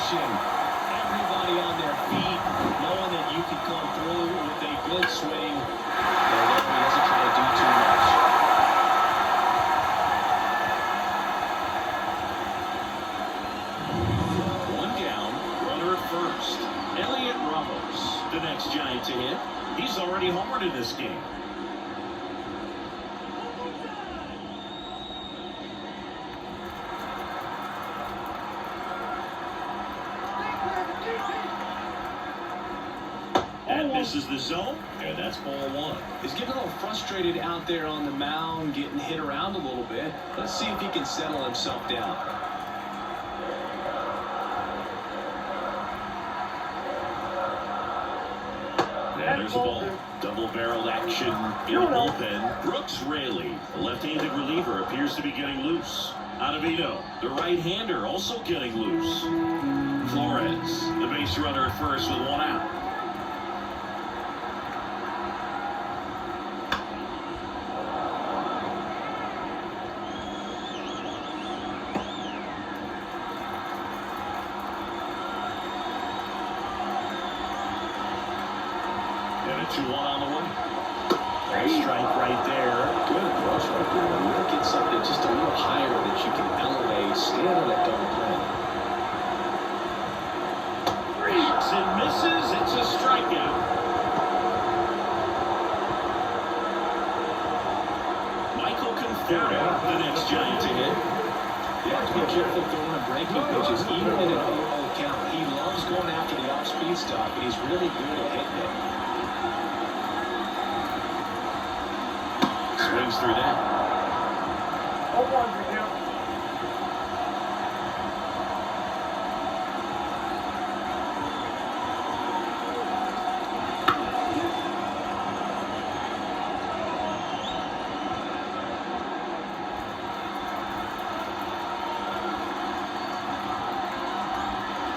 Everybody on their feet, knowing that you can come through with a good swing. He doesn't try to do too much. One down, runner at first. Elliot Ramos, the next Giant to hit. He's already homered in this game. And misses the zone, and that's ball 1. He's getting a little frustrated out there on the mound, getting hit around a little bit. Let's see if he can settle himself down. And there's the ball. Double-barreled action in the bullpen. Brooks Raley, the left-handed reliever, appears to be getting loose. Ottavino, the right-hander, also getting loose. Flores, the base runner at first with one out. And a 2-1 on the way. Strike right there. Good approach right there. You want to get something just a little higher that you can elevate, stand on that double play. Reads and misses. It's a strikeout. Michael Conforto, the next Giant to hit. You have to be careful throwing a breaking pitches, even in an 0-0 count. He loves going after the off-speed stuff, and he's really good at hitting it. Swings through that. Hold on to him.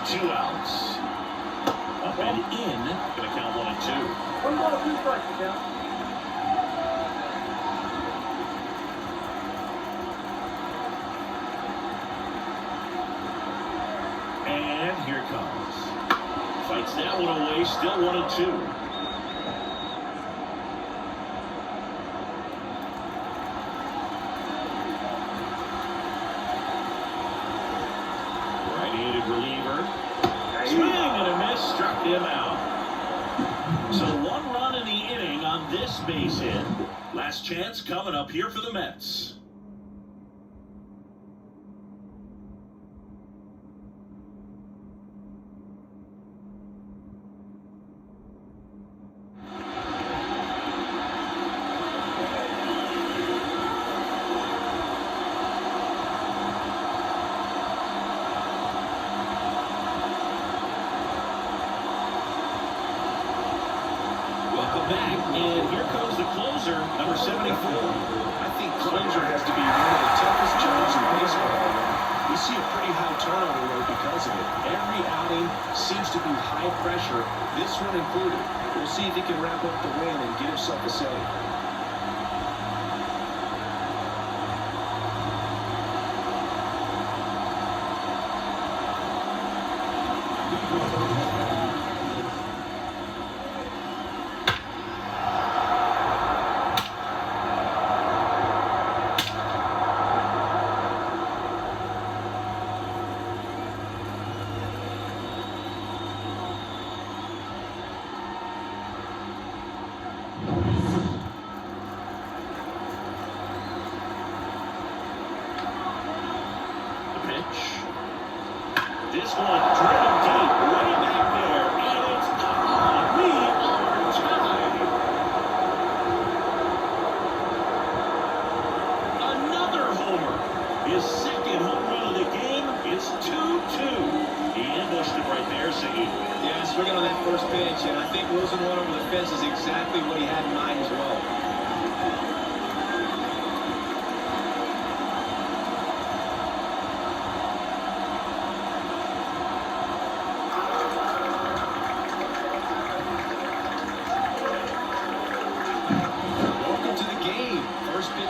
Two outs. Up and in. Gonna count 1 and 2. 1 ball, 2 strikes now. And here it comes. Fights that one away. Still 1 and 2. Right-handed reliever. Swing and a miss. Struck him out. So 1 run in the inning on this base hit. Last chance coming up here for the Mets. Back, and here comes the closer, number 74. I think closer has to be one of the toughest jobs in baseball. We see a pretty high turnover rate because of it. Every outing seems to be high pressure, this one included. We'll see if he can wrap up the win and get himself a save. This one driven deep, way back there, and it's gone. We are tied. Another homer. His second home run of the game. It's 2-2. He ambushed him right there, Siggy. Yeah, swinging on that first pitch, and I think losing one over the fence is exactly what he had in mind as well.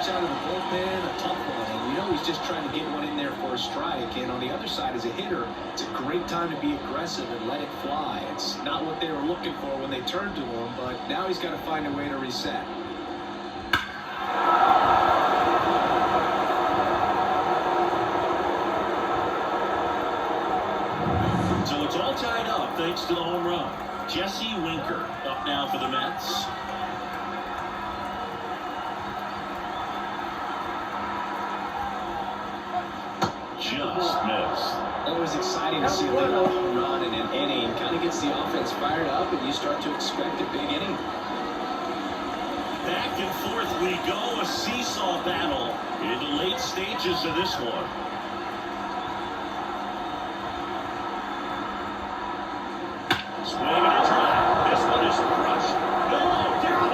Out of the bullpen, a tough one, and you know he's just trying to get one in there for a strike. And on the other side, as a hitter, it's a great time to be aggressive and let it fly. It's not what they were looking for when they turned to him, but now he's got to find a way to reset. So it's all tied up thanks to the home run. Jesse Winker up now for the Mets. Just missed. Always exciting to see a leadoff home run in an inning. Kind of gets the offense fired up, and you start to expect a big inning. Back and forth we go, a seesaw battle in the late stages of this one. Swing and a drive. This one is crushed. No, down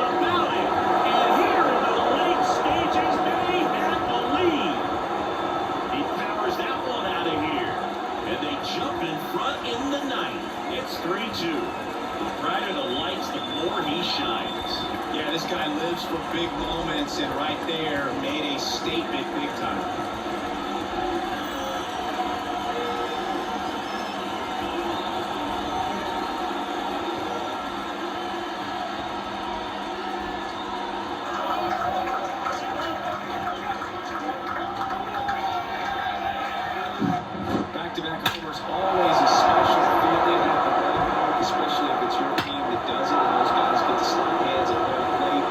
3-2. The brighter the lights, the more he shines. Yeah, this guy lives for big moments, and right there made a statement big time. Back-to-back homers, always a special feeling at the ballpark, especially if it's your team that does it and those guys get to slap hands at home plate.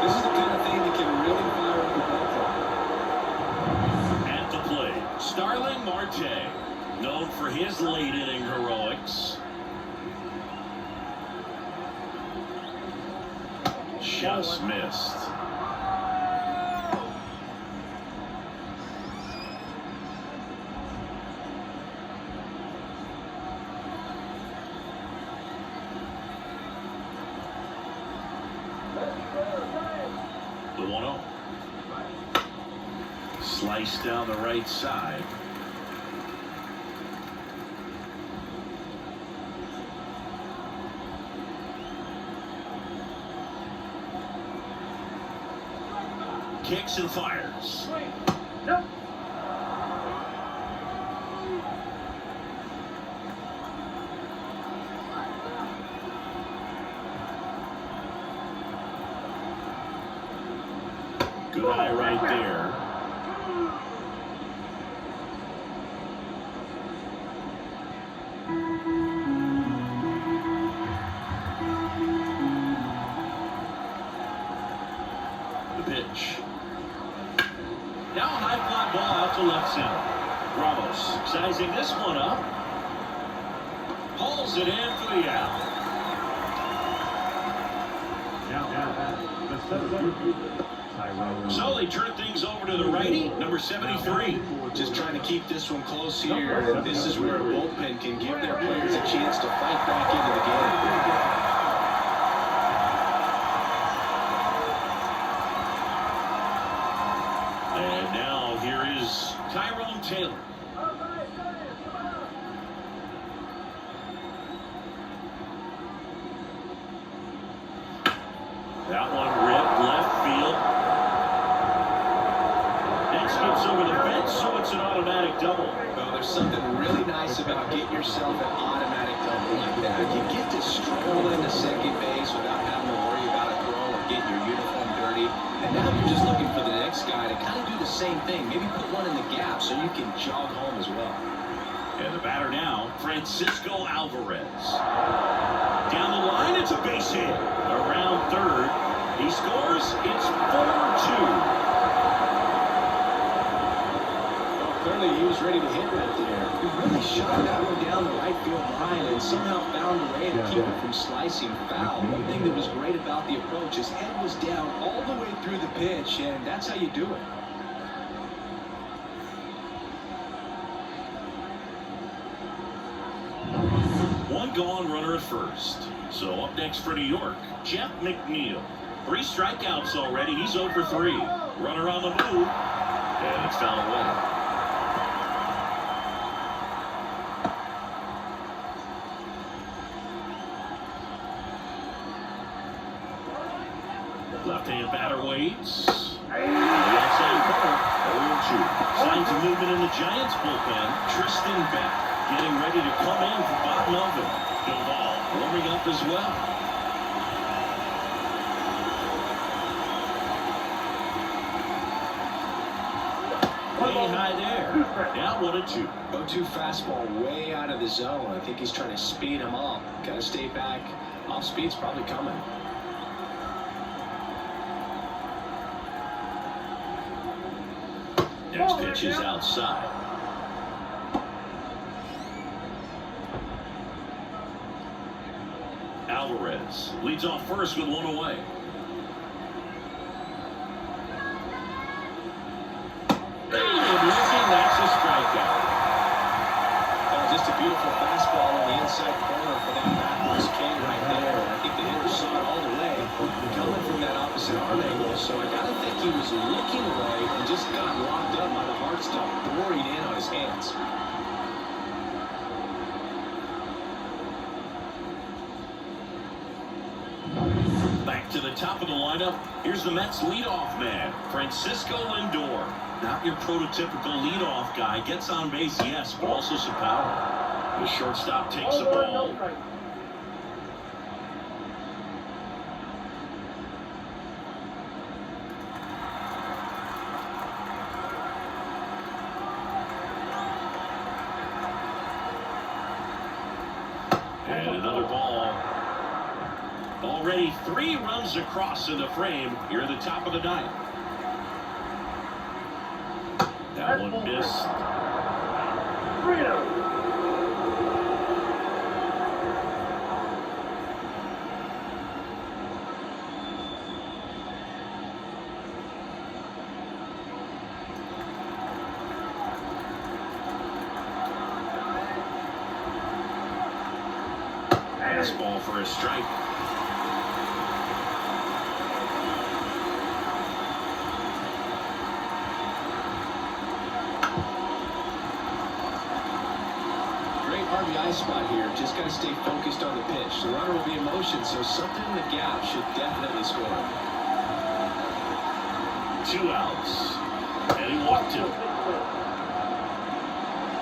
This is the kind of thing that can really fire up the ballpark. At the plate, Starling Marte, known for his late inning heroics. Just missed. The 1-0. Sliced down the right side. Kicks and fires. Yep. Good eye right there. The pitch. Now a high fly ball out to left center. Ramos sizing this one up. Hauls it in for the out. So they turn things over to the righty, number 73. Just trying to keep this one close here, and this is where a bullpen can give their players a chance to fight back into the game. And now here is Tyrone Taylor. That one ripped left field. That skips over the fence, so it's an automatic double. Well, there's something really nice about getting yourself an automatic double like that. You get to stroll into second base without having to worry about a throw or getting your uniform dirty. And now you're just looking for the next guy to kind of do the same thing. Maybe put one in the gap so you can jog home as well. And the batter now, Francisco Alvarez. Down the line, it's a base hit. Around third, he scores. It's 4-2. Well, clearly he was ready to hit right there. He really shot that one down the right field line and somehow found a way to keep it from slicing foul. One thing that was great about the approach, his head was down all the way through the pitch, and that's how you do it. One gone, runner at first. So up next for New York, Jeff McNeil. 3 strikeouts already. He's 0 for 3. Runner on the move. And it's foul away. Left-hand batter waits. The outside corner. 0-2. Signs of movement in the Giants bullpen. Tristan Beck getting ready to come in for Bob Melvin. Duvall warming up as well. Way high there. Now 1-2. 0-2 fastball way out of the zone. I think he's trying to speed him up. Got to stay back. Off speed's probably coming. Next pitch is outside. Alvarez leads off first with 1 away. And looking, that's a strikeout. Just a beautiful fastball on the inside corner for that backwards king right there. I think the hitter saw it all the way, coming from that opposite arm angle. So I got to think he was looking away and just got locked up by the hard stuff pouring in on his hands. to the top of the lineup. Here's the Mets leadoff man, Francisco Lindor. Not your prototypical leadoff guy. Gets on base, yes, but also some power. The shortstop takes the ball. And another ball. Already 3 runs across in the frame here at the top of the ninth. That one missed. Fastball for a strike. RBI spot here. Just got to stay focused on the pitch. The runner will be in motion, so something in the gap should definitely score. 2 outs. And he walked him.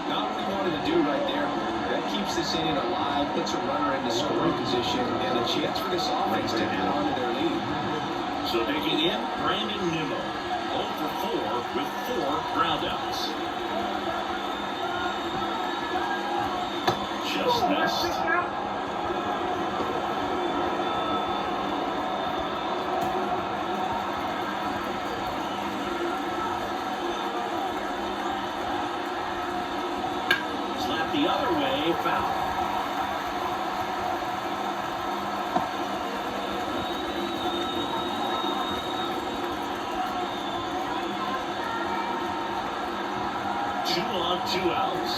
Not what he wanted to do right there. That keeps this inning alive, puts a runner into scoring position, and a chance for this offense to add on to their lead. So digging in, Brandon Nimmo. 0 for 4 with 4 groundouts. Just missed. Slap the other way, foul. Two on, 2 outs.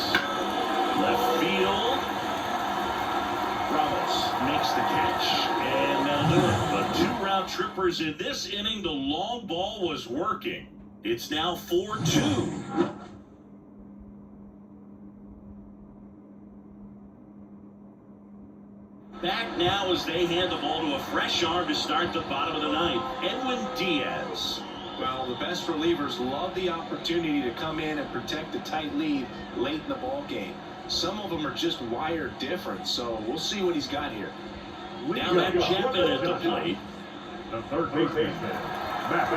Left field. Makes the catch, and that'll do it. But 2 round trippers in this inning. The long ball was working. It's now 4-2. Back now as they hand the ball to a fresh arm to start the bottom of the ninth, Edwin Diaz. Well, the best relievers love the opportunity to come in and protect the tight lead late in the ball game. Some of them are just wired different, so we'll see what he's got here. Now Matt Chapman at the plate. The third baseman, Matt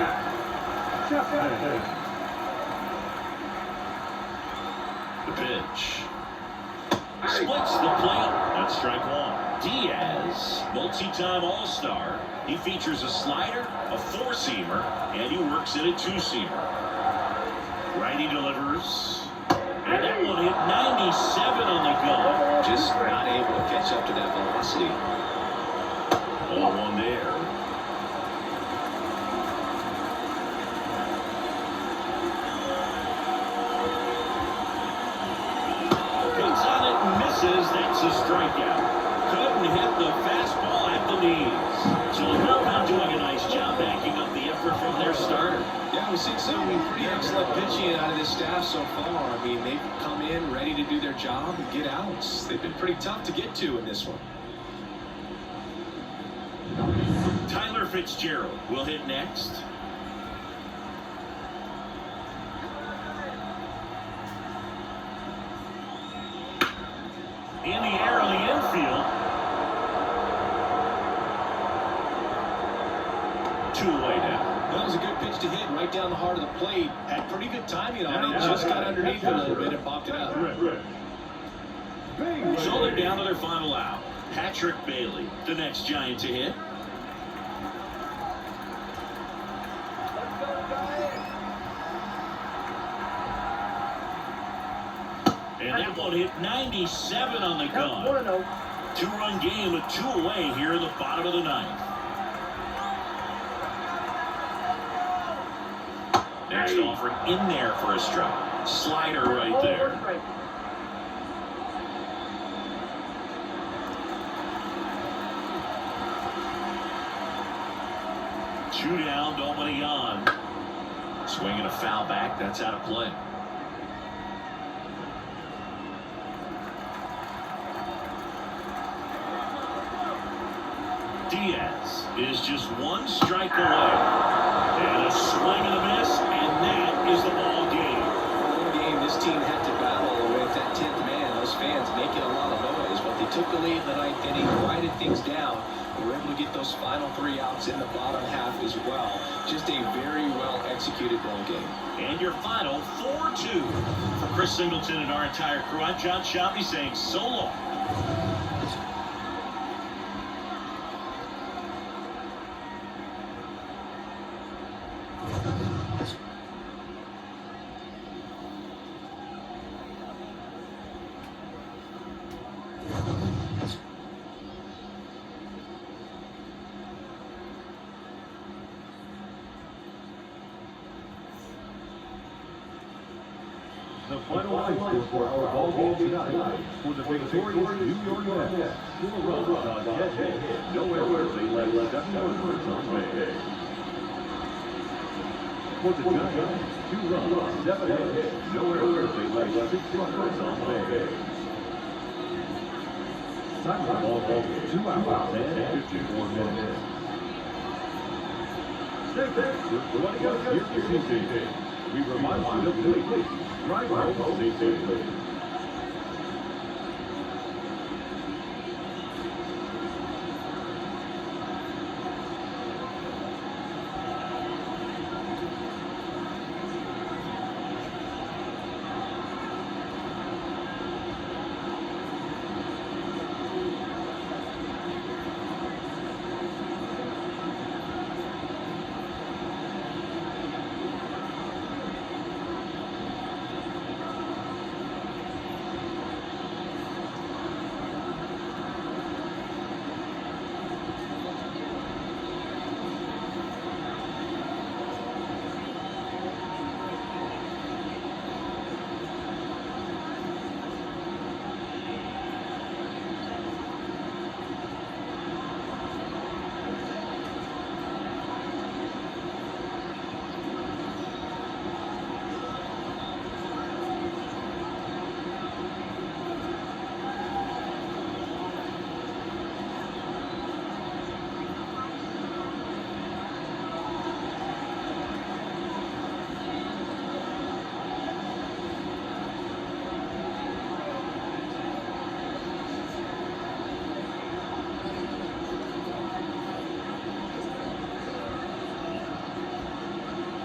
Chapman. The pitch. Splits the plate. That's strike 1. Diaz, multi-time All-Star. He features a slider, a 4-seamer, and he works in a 2-seamer. Righty delivers. And that one hit 97 on the gun. Just not able to catch up to that velocity. 0-1 there. Comes on it and misses. That's a strikeout. Couldn't hit the fastball at the knees. So the Cardinals doing a nice job backing up the effort from their starter. Yeah, we've seen some pretty excellent pitching out of this staff so far. I mean, they've come in ready to do their job and get outs. They've been pretty tough to get to in this one. Tyler Fitzgerald will hit next. In the air on the infield. 2 away now. That was a good pitch to hit right down the heart of the plate. Had pretty good timing on it. Just got underneath it a little bit and popped it up. So they're down to their final out. Patrick Bailey, the next Giant to hit. And that one hit 97 on the gun. 2-run game with 2 away here in the bottom of the ninth. Next offering in there for a strike. Slider right there. Two down, nobody on. Swinging a foul back, that's out of play. Diaz is just one strike away. And a swing and a miss, and that is the ball game. In the game, this team had to battle with that 10th man. Those fans making a lot of noise, but they took the lead in the 9th inning, quieted things down. They were able to get those final 3 outs in the bottom half as well. Just a very well executed ball game. And your final 4-2. For Chris Singleton and our entire crew, I'm John Shelby saying so long. The final score for our ball game tonight for the victorious New York Mets. 4 runs on jet hit, no errors, they led 7 runners on base. For the Giants, 2 runs, 7 hits, no errors, they led 6 runners on base. Time of the ball game, 2 hours and 54 minutes. Joining us here for CCT, we remind you to please drive home safely.